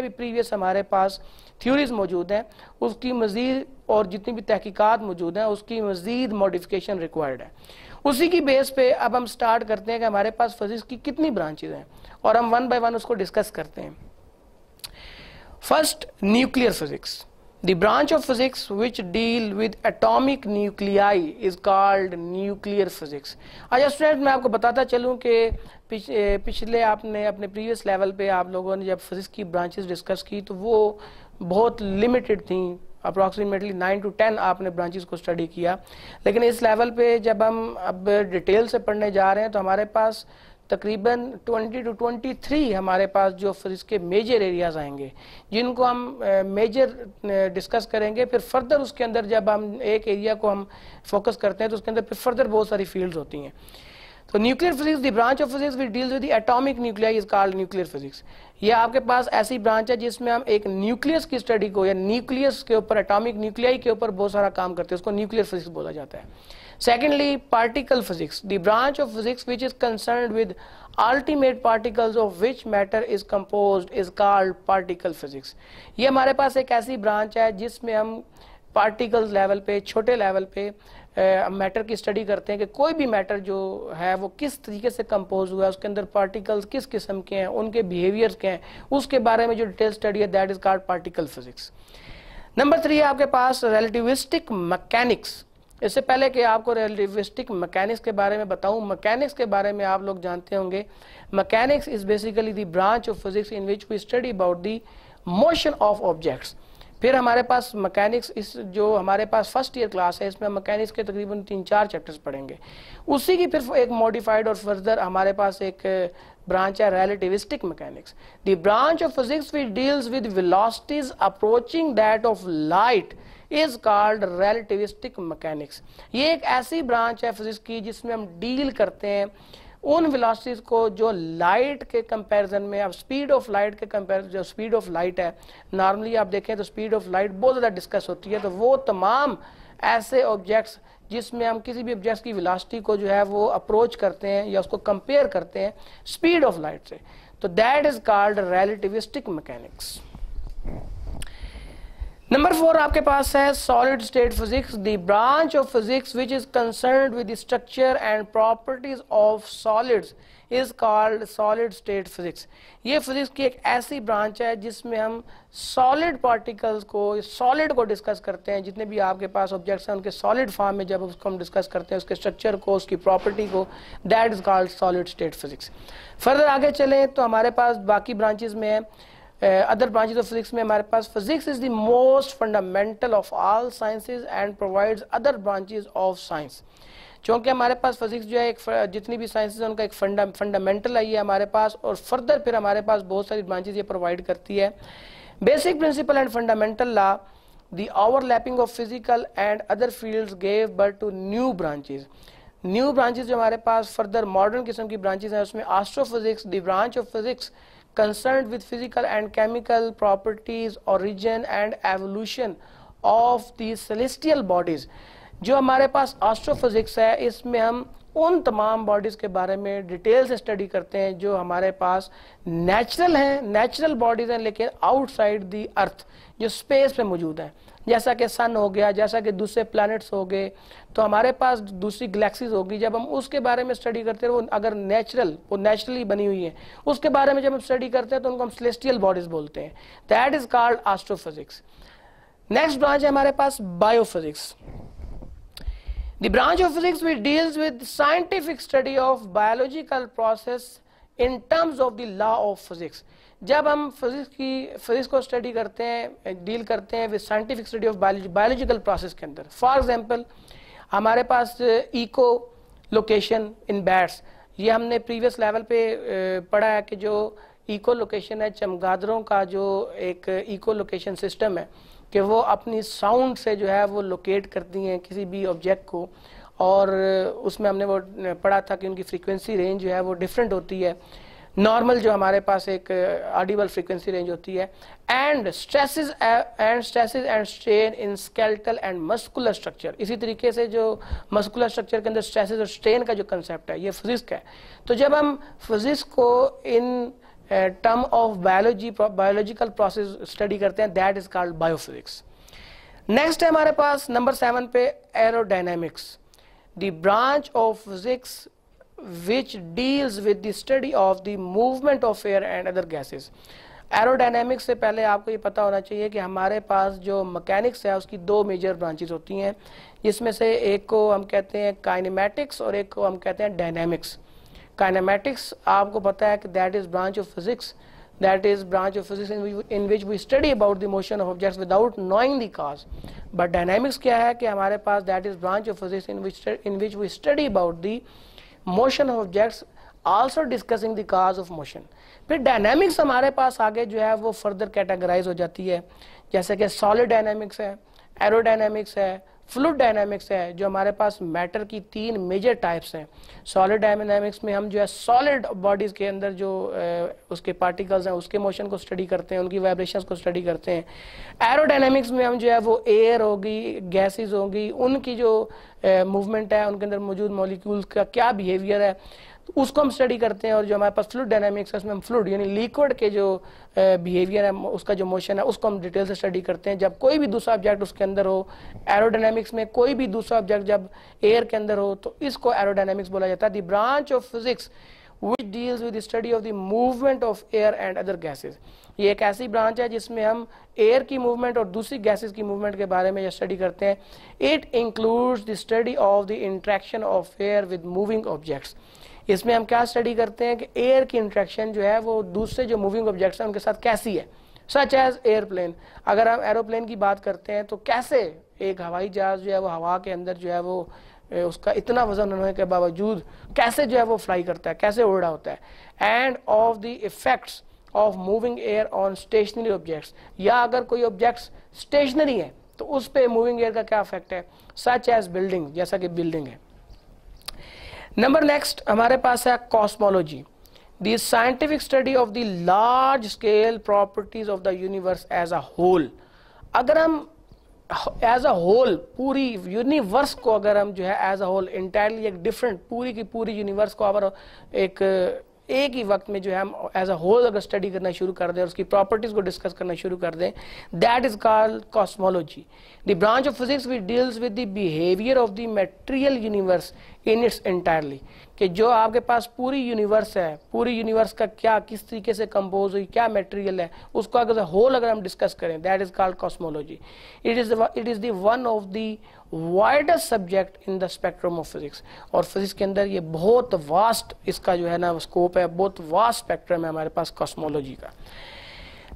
भी प्रीवियस हमारे पास थ्योरीज मौजूद हैं उसकी मजीद, और जितनी भी तहकीकात मौजूद हैं उसकी मजीद मॉडिफिकेशन रिक्वायर्ड है। उसी की बेस पे अब हम स्टार्ट करते हैं कि हमारे पास फिजिक्स की कितनी ब्रांचेज हैं और हम वन बाय वन उसको डिस्कस करते हैं। First, nuclear physics. The branch of physics which deal with atomic nuclei is called nuclear physics. अच्छा स्टूडेंट, मैं आपको बताता चलूँ कि पिछले आपने अपने प्रीवियस लेवल पे आप लोगों ने जब फिजिक्स की ब्रांचेस डिस्कस की तो वो बहुत लिमिटेड थी, अप्रॉक्सीमेटली 9 to 10 आपने ब्रांचेस को स्टडी किया। लेकिन इस लेवल पे जब हम अब डिटेल से पढ़ने जा रहे हैं तो हमारे पास तकरीबन 20 to 23 हमारे पास जो फिजिक्स के मेजर एरियाज आएंगे जिनको हम मेजर डिस्कस करेंगे। फिर फर्दर उसके अंदर जब हम एक एरिया को हम फोकस करते हैं तो उसके अंदर फिर फर्दर बहुत सारी फील्ड्स होती हैं। तो nuclear physics, the branch of physics which deals with the atomic nuclei is called nuclear physics. ये आपके पास ऐसी ब्रांच है जिसमें हम एक न्यूक्लियस की स्टडी को या न्यूक्लियस के ऊपर, एटॉमिक न्यूक्लियाई के ऊपर बहुत सारा काम करते हैं, उसको न्यूक्लियर फिजिक्स बोला जाता है। Secondly, particle physics, the branch of physics which is concerned with ultimate particles of which matter is composed is called particle physics. ये हमारे पास एक ऐसी ब्रांच है जिसमें हम पार्टिकल्स लेवल पे, छोटे लेवल पे मैटर की स्टडी करते हैं कि कोई भी मैटर जो है वो किस तरीके से कंपोज हुआ है, उसके अंदर पार्टिकल्स किस किस्म के हैं, उनके बिहेवियर्स क्या हैं, उसके बारे में जो डिटेल स्टडी है that is called particle physics. Number 3 है आपके पास रिलेटिविस्टिक मैकेनिक्स। इससे पहले कि आपको रिलेटिविस्टिक मैकेनिक्स के बारे में बताऊं, मैकेनिक्स के बारे में आप लोग जानते होंगे। Mechanics is basically the branch of physics in which we study about the motion of objects. फिर हमारे पास मैकेनिक्स, इस जो हमारे पास फर्स्ट ईयर क्लास है इसमें हम मैकेनिक्स के तकरीबन 3-4 चैप्टर्स पढ़ेंगे। उसी की फिर एक मॉडिफाइड और फर्दर हमारे पास एक ब्रांच है relativistic mechanics. The branch of physics which deals with velocities approaching that of light is called relativistic mechanics. ये एक ऐसी ब्रांच है फिजिक्स की जिसमें हम डील करते हैं उन वेलोसिटीज को जो लाइट के कंपैरिजन में, अब स्पीड ऑफ लाइट के कंपैरिजन, जो स्पीड ऑफ लाइट है नॉर्मली आप देखें तो स्पीड ऑफ लाइट बहुत ज़्यादा डिस्कस होती है, तो वो तमाम ऐसे ऑब्जेक्ट्स जिसमें हम किसी भी ऑब्जेक्ट की वेलोसिटी को जो है वो अप्रोच करते हैं या उसको कंपेयर करते हैं स्पीड ऑफ लाइट से, तो that is called relativistic mechanics. Number 4 आपके पास है solid state physics, the branch of physics which is concerned with the structure and properties of solids is called solid state physics. ये physics की एक ऐसी branch है जिसमें हम सॉलिड पार्टिकल्स को, सॉलिड को डिस्कस करते हैं, जितने भी आपके पास ऑब्जेक्ट्स हैं उनके सॉलिड फॉर्म में जब उसको हम डिस्कस करते हैं, उसके स्ट्रक्चर को, उसकी प्रॉपर्टी को, that is called solid state physics. Further आगे चलें तो हमारे पास बाकी ब्रांचेज में है, अदर ब्रांचेज ऑफ फिजिक्स में हमारे पास physics is the most fundamental of all sciences and provides other branches of science. क्योंकि हमारे पास फिजिक्स जो है एक जितनी भी साइंसेज है उनका एक फंडामेंटल है ये हमारे पास, और फर्दर फिर हमारे पास बहुत सारी ब्रांचेज ये प्रोवाइड करती है। Basic principle and fundamental law, the overlapping of physical and other fields gave birth to new branches. New branches जो हमारे पास फर्दर मॉडर्न किस्म की ब्रांचेज हैं उसमें astrophysics, the branch of physics concerned with physical and chemical properties, origin and evolution of the celestial bodies। जो हमारे पास astrophysics है इसमें हम उन तमाम बॉडीज के बारे में डिटेल से स्टडी करते हैं जो हमारे पास नेचुरल हैं, नेचुरल बॉडीज हैं, लेकिन आउटसाइड दी अर्थ जो स्पेस में मौजूद हैं, जैसा कि सन हो गया, जैसा कि दूसरे प्लैनेट्स हो गए, तो हमारे पास दूसरी गैलेक्सीज होगी। जब हम उसके बारे में स्टडी करते हैं वो अगर नेचुरल, वो नेचुरली बनी हुई है, उसके बारे में जब हम स्टडी करते हैं तो उनको हम सेलेस्टियल बॉडीज बोलते हैं, that is called astrophysics. Next branch है हमारे पास biophysics. The branch of physics which deals with scientific study of biological process in terms of the law of physics। जब हम फिजिक्स को स्टडी करते हैं, डील करते हैं with scientific study of biological process के अंदर, फॉर एग्जांपल हमारे पास इको लोकेशन इन बैट्स, ये हमने प्रीवियस लेवल पे पढ़ा है कि जो इको लोकेशन है, चमगादड़ों का जो एक इको लोकेशन सिस्टम है कि वो अपनी साउंड से जो है वो लोकेट करती हैं किसी भी ऑब्जेक्ट को, और उसमें हमने वो पढ़ा था कि उनकी फ्रीक्वेंसी रेंज जो है वो डिफरेंट होती है। नॉर्मल जो हमारे पास एक ऑडिबल फ्रीक्वेंसी रेंज होती है, and stresses and strain in skeletal and muscular structure. इसी तरीके से जो मस्कुलर स्ट्रक्चर के अंदर स्ट्रेसेस और स्ट्रेन का जो कंसेप्ट है ये फिजिक्स का है। तो जब हम फिजिक्स को in term of biological process study करते हैं, that is called biophysics. Next है हमारे पास नंबर 7 पे aerodynamics, the branch of physics which deals with the study of the movement of air and other gases। Aerodynamics से पहले आपको ये पता होना चाहिए कि हमारे पास जो मैकेनिक्स है उसकी 2 मेजर ब्रांचेस होती हैं, जिसमें से एक को हम कहते हैं काइनेमैटिक्स और एक को हम कहते हैं डायनामिक्स। काइनेमैटिक्स आपको पता है कि that is branch of physics, that is branch of physics in which we study about the motion of objects without knowing the cause। but dynamics क्या है कि हमारे पास that is branch of physics in which we study about the motion of objects also discussing the cause of motion। फिर dynamics हमारे पास आगे जो है वो फर्दर कैटेगराइज हो जाती है, जैसे कि सॉलिड डायनामिक्स है, एरोडायनामिक्स है, फ्लूइड डायनामिक्स है, जो हमारे पास मैटर की 3 मेजर टाइप्स हैं। सॉलिड डायनामिक्स में हम जो है सॉलिड बॉडीज के अंदर जो उसके पार्टिकल्स हैं उसके मोशन को स्टडी करते हैं, उनकी वाइब्रेशंस को स्टडी करते हैं। एरोडायनामिक्स में हम जो है वो एयर होगी, गैसेस होगी, उनकी जो मूवमेंट है, उनके अंदर मौजूद मॉलिक्यूल्स का क्या बिहेवियर है उसको हम स्टडी करते हैं। और जो हमारे पास फ्लूइड डायनामिक्स है उसमें हम फ्लूइड यानी लिक्विड के जो बिहेवियर है, उसका जो मोशन है, उसको हम डिटेल से स्टडी करते हैं जब कोई भी दूसरा ऑब्जेक्ट उसके अंदर हो। एरोडायनामिक्स में कोई भी दूसरा ऑब्जेक्ट जब एयर के अंदर हो तो इसको एरोडायनामिक्स बोला जाता है। The branch of physics which deals with the study of the movement of air and other gases। ये एक ऐसी ब्रांच है जिसमें हम एयर की मूवमेंट और दूसरी गैसेस की मूवमेंट के बारे में स्टडी करते हैं। It includes the study of the interaction of air with moving objects. इसमें हम क्या स्टडी करते हैं कि एयर की इंट्रैक्शन जो है वो दूसरे जो मूविंग ऑब्जेक्ट्स हैं उनके साथ कैसी है। Such as airplane. अगर हम एरोप्लेन की बात करते हैं तो कैसे एक हवाई जहाज जो है वो हवा के अंदर जो है वो उसका इतना वजन होने के बावजूद कैसे जो है वो फ्लाई करता है, कैसे उड़ रहा होता है। And of the effects of moving air on stationary objects, या अगर कोई ऑब्जेक्ट्स स्टेशनरी है तो उस पे मूविंग एयर का क्या इफेक्ट है, सच एज बिल्डिंग, जैसा कि बिल्डिंग है। नंबर नेक्स्ट हमारे पास है cosmology, the scientific study of the large scale properties of the universe as a whole. अगर हम एज अ होल पूरी यूनिवर्स को अगर हम जो है एज अ होल इंटायरली एक डिफरेंट पूरी की पूरी यूनिवर्स को अगर एक ही वक्त में जो है हम एज अ होल अगर स्टडी करना शुरू कर दें और उसकी प्रॉपर्टीज को डिस्कस करना शुरू कर दें, that is called cosmology. The branch of physics which deals with the behaviour of the material universe in its entirely, कि जो आपके पास पूरी यूनिवर्स है, पूरी यूनिवर्स का क्या किस तरीके से कंपोज हुई, क्या मटेरियल है, उसको अगर होल अगर हम डिस्कस करें, that is called cosmology. It is the one of the widest subject in the spectrum of physics. और फिजिक्स के अंदर ये बहुत वास्ट इसका जो है ना स्कोप है, बहुत वास्ट स्पेक्ट्रम है हमारे पास कॉस्मोलॉजी का।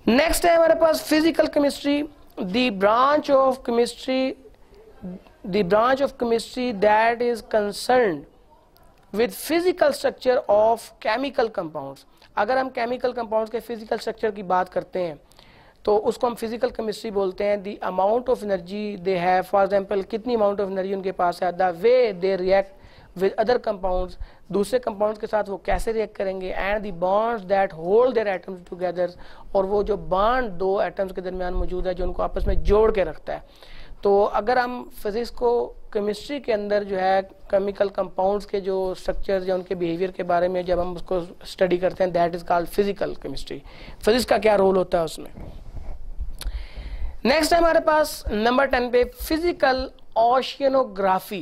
नेक्स्ट है हमारे पास physical chemistry, the branch of chemistry that is concerned with physical structure of chemical compounds. अगर हम केमिकल कंपाउंड्स के फिजिकल स्ट्रक्चर की बात करते हैं तो उसको हम फिजिकल केमिस्ट्री बोलते हैं। The amount of energy they have, for example कितनी अमाउंट ऑफ एनर्जी उनके पास है, the way they react with other compounds, दूसरे कंपाउंड्स के साथ वो कैसे रिएक्ट करेंगे, and the bonds that hold their atoms together, और वो जो बॉन्ड दो एटम्स के दरमियान मौजूद है जो उनको आपस में जोड़ के रखता है। तो अगर हम फिजिक्स को केमिस्ट्री के अंदर जो है केमिकल कंपाउंड्स के जो स्ट्रक्चर्स या उनके बिहेवियर के बारे में जब हम उसको स्टडी करते हैं, that is called physical chemistry. Physics का क्या रोल होता है उसमें। नेक्स्ट है हमारे पास नंबर 10 पे physical oceanography.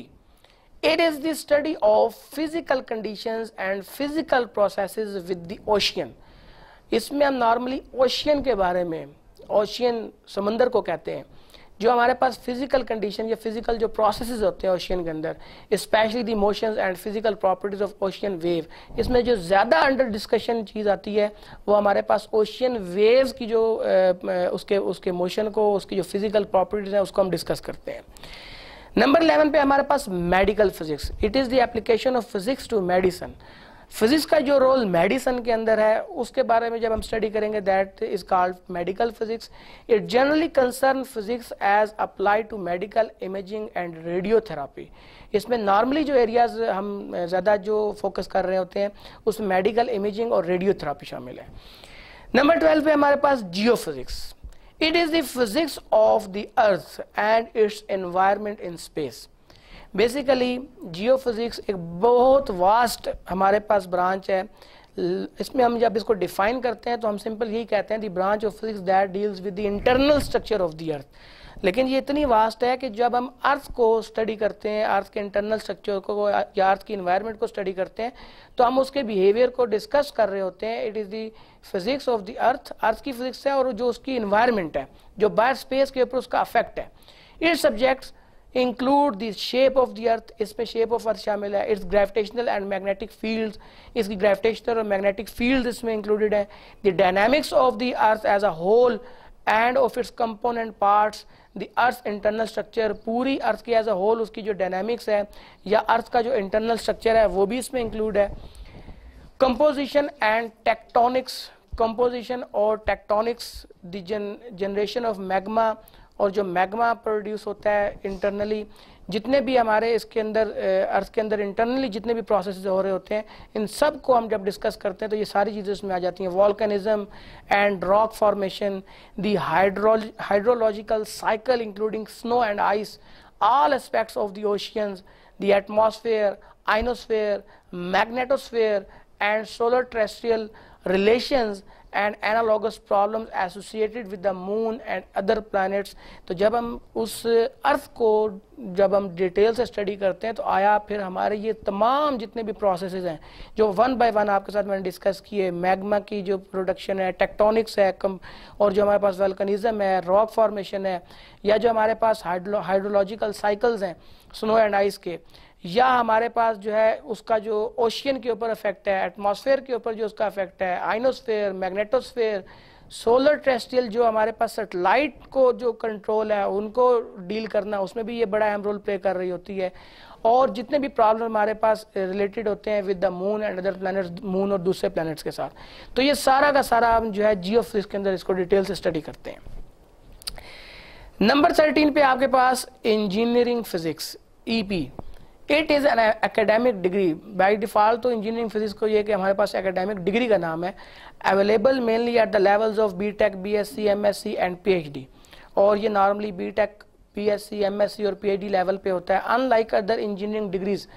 It is the study of physical conditions and physical processes with the ocean. इसमें हम नॉर्मली ओशियन के बारे में, ओशियन समंदर को कहते हैं, जो हमारे पास फिजिकल कंडीशन या फिजिकल जो प्रोसेसेस होते हैं ओशियन के अंदर, specially the motions and physical properties of ocean wave, इसमें जो ज़्यादा अंडर डिस्कशन चीज़ आती है वो हमारे पास ओशियन वेव्स की जो उसके मोशन को, उसकी जो फिजिकल प्रॉपर्टीज हैं उसको हम डिस्कस करते हैं। नंबर 11 पे हमारे पास medical physics. It is the application of physics to medicine. Physics का जो रोल मेडिसिन के अंदर है उसके बारे में जब हम स्टडी करेंगे, that is called medical physics. It generally concern physics as apply to medical imaging and radiotherapy. इसमें नॉर्मली जो एरियाज हम ज़्यादा जो फोकस कर रहे होते हैं उसमें मेडिकल इमेजिंग और रेडियोथेरापी शामिल है। नंबर 12 पे हमारे पास geophysics. It is the physics of the earth and its environment in space. Basically geophysics एक बहुत वास्ट हमारे पास ब्रांच है। इसमें हम जब इसको डिफाइन करते हैं तो हम सिंपल यही कहते हैं the branch of physics that deals with the internal structure of the अर्थ। लेकिन ये इतनी वास्ट है कि जब हम अर्थ को स्टडी करते हैं, अर्थ के इंटरनल स्ट्रक्चर को या अर्थ की इन्वायरमेंट को स्टडी करते हैं, तो हम उसके बिहेवियर को डिस्कस कर रहे होते हैं। It is the physics of the earth, earth की फिजिक्स है, और जो उसकी इन्वायरमेंट है, जो बाहर स्पेस के ऊपर उसका अफेक्ट है। It subjects include the shape of the earth, इसमें शेप ऑफ अर्थ शामिल है, its gravitational and magnetic fields, इसकी ग्रेविटेशनल और मैग्नेटिक फील्ड इसमें इंक्लूडेड है। The dynamics of the earth as a whole and of its component parts, the earth internal structure, पूरी earth की as a whole उसकी जो डायनामिक्स है या अर्थ का जो इंटरनल स्ट्रक्चर है वो भी इसमें इंक्लूड है। कंपोजिशन एंड टेक्टोनिक्स, कंपोजिशन और tectonics, the generation of magma, और जो मैग्मा प्रोड्यूस होता है इंटरनली, जितने भी हमारे इसके अंदर अर्थ के अंदर इंटरनली जितने भी प्रोसेस हो रहे होते हैं, इन सब को हम जब डिस्कस करते हैं तो ये सारी चीज़ें उसमें आ जाती हैं। Volcanism and rock formation, the hydrological cycle including snow and ice, all aspects of the oceans, the atmosphere, ionosphere, magnetosphere and solar terrestrial relations and analogous problems associated with the moon and other planets। तो जब हम उस अर्थ को जब हम detail से study करते हैं तो आया फिर हमारे ये तमाम जितने भी प्रोसेसेस हैं जो वन बाय वन आपके साथ मैंने डिस्कस किए, मैग्मा की जो प्रोडक्शन है, टेक्टोनिक्स है, और जो हमारे पास वल्कनिज्म है, रॉक फॉर्मेशन है, या जो हमारे पास हाइड्रोलॉजिकल साइकिल्स हैं स्नो एंड आइस के, या हमारे पास जो है उसका जो ओशियन के ऊपर इफेक्ट है, एटमॉस्फेयर के ऊपर जो उसका इफेक्ट है, आइनोस्फेयर, मैग्नेटोस्फेयर, सोलर टेरेस्ट्रियल जो हमारे पास सेटेलाइट को जो कंट्रोल है उनको डील करना, उसमें भी ये बड़ा अहम रोल प्ले कर रही होती है। और जितने भी प्रॉब्लम हमारे पास रिलेटेड होते हैं with the moon and other planets, moon और दूसरे प्लैनेट्स के साथ, तो ये सारा का सारा हम जो है जियोफिजिक्स के अंदर इसको डिटेल से स्टडी करते हैं। नंबर 13 पे आपके पास engineering physics EP. It is an academic degree. By default तो इंजीनियरिंग फिजिक्स को ये कि हमारे पास एकेडमिक डिग्री का नाम है, available mainly at the levels of BTech, BSc, MSc and PhD. और ये नॉर्मली बीटेक, बीएससी, एमएससी और पीएचडी लेवल पे होता है। Unlike other engineering degrees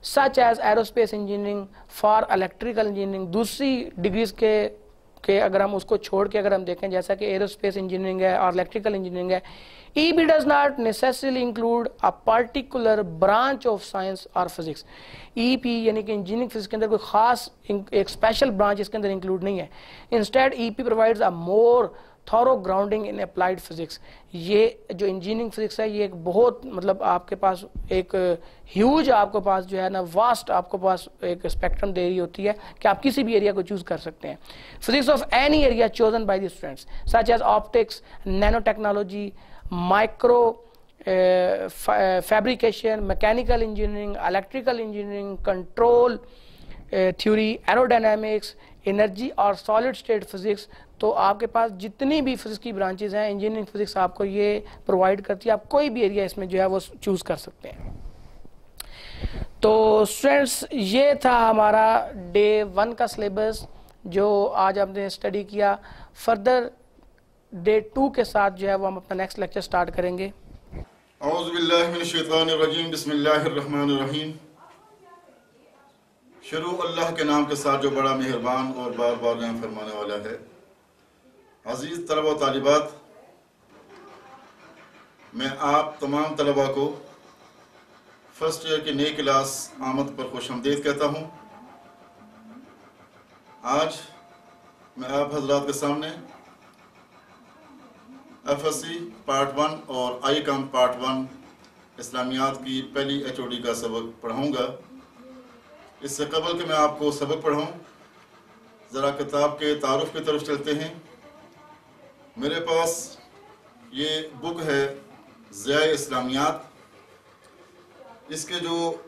such as aerospace engineering, for electrical engineering, दूसरी डिग्रीज के अगर हम उसको छोड़ के अगर हम देखें, जैसा कि एरोस्पेस इंजीनियरिंग है और इलेक्ट्रिकल इंजीनियरिंग है, EB does not necessarily include a particular branch of science or physics. EP यानी कि इंजीनियरिंग फिजिक्स के अंदर कोई खास एक स्पेशल ब्रांच इसके अंदर इंक्लूड नहीं है। Instead EP provides a more thorough grounding in applied physics. ये जो इंजीनियरिंग फिजिक्स है ये एक बहुत मतलब आपके पास एक ह्यूज आपके पास जो है ना वास्ट आपके पास एक स्पेक्ट्रम दे रही होती है कि आप किसी भी एरिया को चूज कर सकते हैं। Physics of any area chosen by the students such as optics, nano technology, micro fabrication, mechanical engineering, electrical engineering, control theory, aerodynamics, energy और सॉलिड स्टेट फिजिक्स। तो आपके पास जितनी भी फिजिक्स की ब्रांचेज हैं इंजीनियरिंग फिजिक्स आपको ये प्रोवाइड करती है। आप कोई भी एरिया इसमें जो है वो चूज कर सकते हैं। तो स्टूडेंट्स ये था हमारा डे 1 का सिलेबस जो आज हमने स्टडी किया। फर्दर डे 2 के साथ जो है वो हम अपना नेक्स्ट लेक्चर स्टार्ट करेंगे। औज़ु बिल्लाहि मिनश शैतानिर रजीम, बिस्मिल्लाहिर रहमानिर रहीम। शुरू अल्लाह के नाम के साथ जो बड़ा मेहरबान और बार बार रहम फरमाने वाला है। अजीज़ तलबा व तालिबात, मैं आप तमाम तलबा को फर्स्ट ईयर की नई क्लास आमद पर खुशामदीद कहता हूँ। आज मैं आप हजरात के सामने FSC पार्ट 1 और ICOM पार्ट 1 इस्लामियात की पहली HOD का सबक पढ़ाऊँगा। इससे कबल कि मैं आपको सबक पढ़ाऊँ, ज़रा किताब के तारुफ की तरफ चलते हैं। मेरे पास ये बुक है ज़ियाए इस्लामियात। इसके जो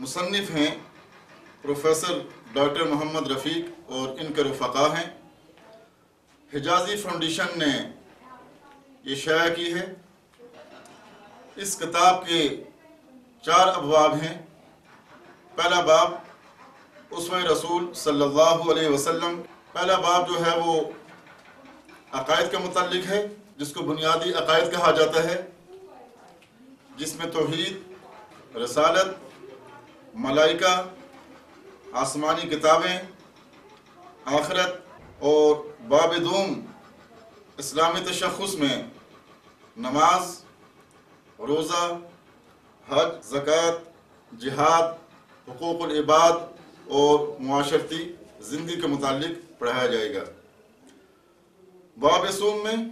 मुसन्निफ़ हैं प्रोफेसर डॉक्टर मोहम्मद रफ़ीक और इनके रफ़क़ा हैं। हिजाज़ी फाउंडेशन ने ये शाया की है। इस किताब के 4 अबवाब हैं। पहला बाब उसवे रसूल सल्लल्लाहु अलैहि वसल्लम। पहला बाब जो है वो अकायद के मुतालिक है, जिसको बुनियादी अकायद कहा जाता है, जिसमें तौहीद, रसालत, मलाइका, आसमानी किताबें, आखिरत और बाब दूम इस्लामी तशख़्ख़ुस में नमाज, रोज़ा, हज, ज़कात, जिहाद, हुकूक़ुल इबाद और मुआशरती ज़िंदगी के मुतालिक पढ़ाया जाएगा। बाब सूम में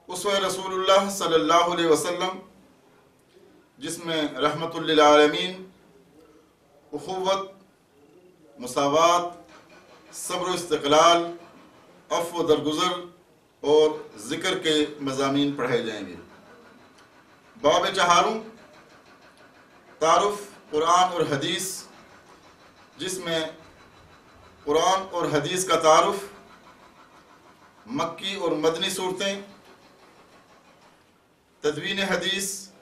उसवे रसूलुल्लाह सल्लल्लाहु अलैहि वसल्लम, जिसमें रहमतुल लिल आलमीन, उख़ुव्वत, मुसावात, सब्र इस्तिक़लाल, अफ़्व दरगुज़र और ज़िक्र के मज़ामीन पढ़ाए जाएंगे। बाब चहारूं तारुफ़ कुरान और हदीस, जिसमें कुरान और हदीस का तारुफ़, मक्की और मदनी सूरतें, तदवीन हदीस,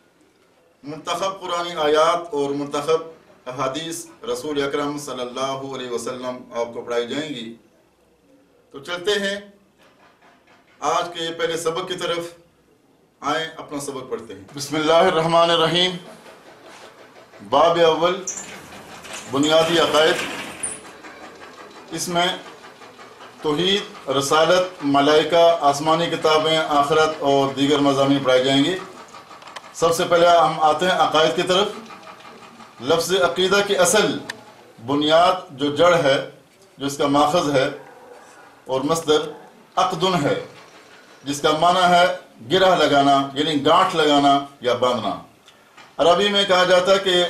मुंतखब कुरानी आयात और मुंतखब अहादीस रसूल अकरम सल्लल्लाहु अलैहि वसल्लम आपको पढ़ाई जाएंगी। तो चलते हैं आज के पहले सबक की तरफ। आए अपना सबक पढ़ते हैं। बिस्मिल्लाहिर रहमानिर रहीम। बाब अव्वल बुनियादी अकायद। इसमें तौहीद, रसालत, मलाइका, आसमानी किताबें, आखिरत और दीगर मज़ामीन पढ़ाए जाएंगे। सबसे पहले हम आते हैं अकायद की तरफ। लफ्ज़ अक़ीदा की असल बुनियाद जो जड़ है, जो इसका माखज़ है और मस्दर अक़दुन है, जिसका माना है गिरह लगाना, यानी गांठ लगाना या बांधना। अरबी में कहा जाता है कि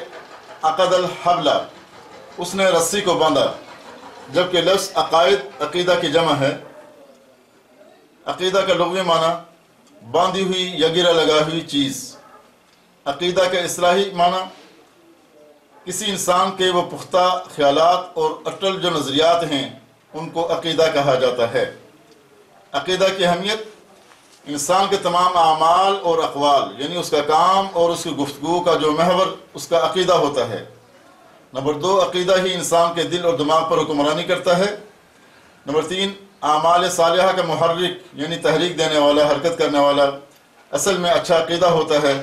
अक़दल हबला, उसने रस्सी को बांधा। जबकि लफ्ज़ अकायद अकीदा की जमा है। अकीदा का लुग़वी माना बांधी हुई या गिरा लगा हुई चीज़। अकीदा का इस्लाही माना किसी इंसान के वो पुख्ता ख्यालात और अटल जो नज़रियात हैं उनको अकीदा कहा जाता है। अकीदा की अहमियत इंसान के तमाम आमाल और अक़वाल यानी उसका काम और उसकी गुफ्तगू का जो महवर उसका अकीदा होता है। नंबर 2, अकीदा ही इंसान के दिल और दिमाग पर हुक्मरानी करता है। नंबर 3, आमाल सालिहा का मुहर्रिक यानी तहरीक देने वाला, हरकत करने वाला असल में अच्छा अकीदा होता है।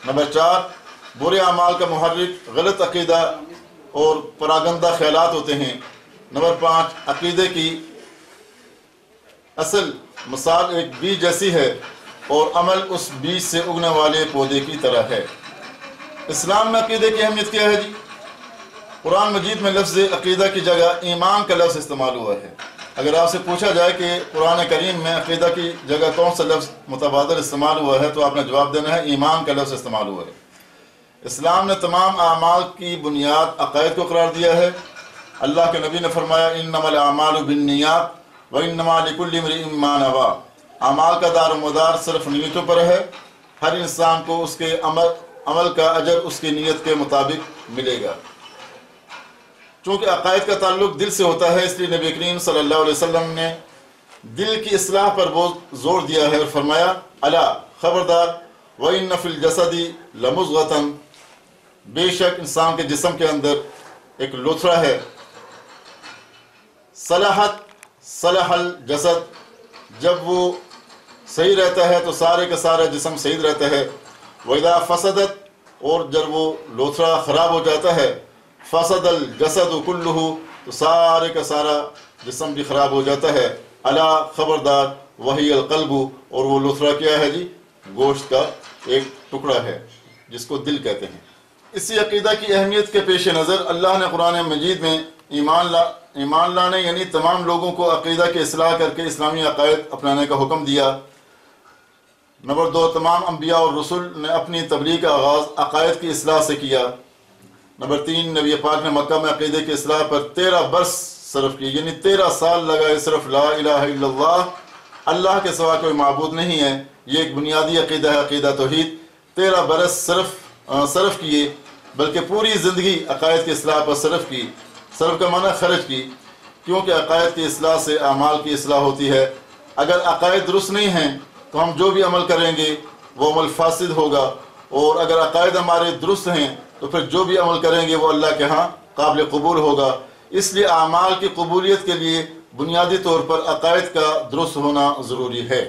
नंबर 4, बुरे आमाल का मुहर्रिक गलत अकीदा और परागंदा ख्यालात होते हैं। नंबर 5, अकीदे की असल मिसाल एक बीज जैसी है और अमल उस बीज से उगने वाले पौधे की तरह है। इस्लाम में अकीदे की अहमियत क्या है जी? कुरान मजीद में लफ्ज़ अकीदा की जगह ईमान का लफ्ज़ इस्तेमाल हुआ है। अगर आपसे पूछा जाए कि कुरान करीम में अकीदा की जगह कौन सा लफ्ज़ मुतबादल इस्तेमाल हुआ है तो आपने जवाब देना है ईमान का लफ्ज़ इस्तेमाल हुआ है। इस्लाम ने तमाम आमाल की बुनियाद अक़ायद को करार दिया है। अल्लाह के नबी ने फरमाया इन्नमल आमालु बिन्नियात व इन्नमा लिकुल्लि इम्रिइन मा नवा। आमाल का दार मदार सिर्फ नीयतों पर है। हर इंसान को उसके अमल का अजर उसकी नीयत के मुताबिक मिलेगा। चूँकि अक़ायद का ताल्लुक दिल से होता है इसलिए नबी करीम सल्लल्लाहु अलैहि वसल्लम ने दिल की इस्लाह पर बहुत जोर दिया है और फरमाया अला खबरदार व इन्न फिल जसदी लमुज़गतन, बेशक इंसान के जिस्म के अंदर एक लुथरा है। सलाहत सलाहल जसद, जब वो सही रहता है तो सारे का सारा जिस्म सही रहता है। वइदा फसदत, और जब वो लोथरा ख़राब हो जाता है, फसदल जसद कुल्लुहु, तो सारे का सारा जिस्म भी ख़राब हो जाता है। अला खबरदार वही अलक़ल्बु, और वो लोथरा क्या है जी? गोश्त का एक टुकड़ा है जिसको दिल कहते हैं। इसी अक़ीदा की अहमियत के पेश नज़र अल्लाह ने कुरान मजीद में ईमान लाने यानी तमाम लोगों को अक़ीदा की इस्लाह करके इस्लामी अक़ायद अपनाने का हुक्म दिया। नंबर 2, तमाम अम्बिया और रसूल ने अपनी तबलीग का आगाज़ अक़ायद की इस्लाह से किया। नंबर 3, नबी पाक ने मक्का में अक़ीदे की इस्लाह पर 13 बरस सर्फ किए, यानी 13 साल लगाए सिर्फ ला इलाहा इल्लल्लाह, अल्लाह के सिवा कोई माबूद नहीं है। ये एक बुनियादी अक़ीदा है, अक़ीदा तौहीद। 13 बरस सर्फ किए, बल्कि पूरी ज़िंदगी अक़ायद की इस्लाह पर सर्फ की। सर्फ का माना खर्च की, क्योंकि अक़ायद की इस्लाह से आमाल की इस्लाह होती है। अगर अक़ायद दुरुस्त नहीं हैं तो हम जो भी अमल करेंगे वो अमल फासिद होगा, और अगर अक़ायद हमारे दुरुस्त हैं तो फिर जो भी अमल करेंगे वो अल्लाह के यहाँ काबिल कबूल होगा। इसलिए आमाल की कबूलियत के लिए बुनियादी तौर पर अक़ायद का दुरुस्त होना ज़रूरी है।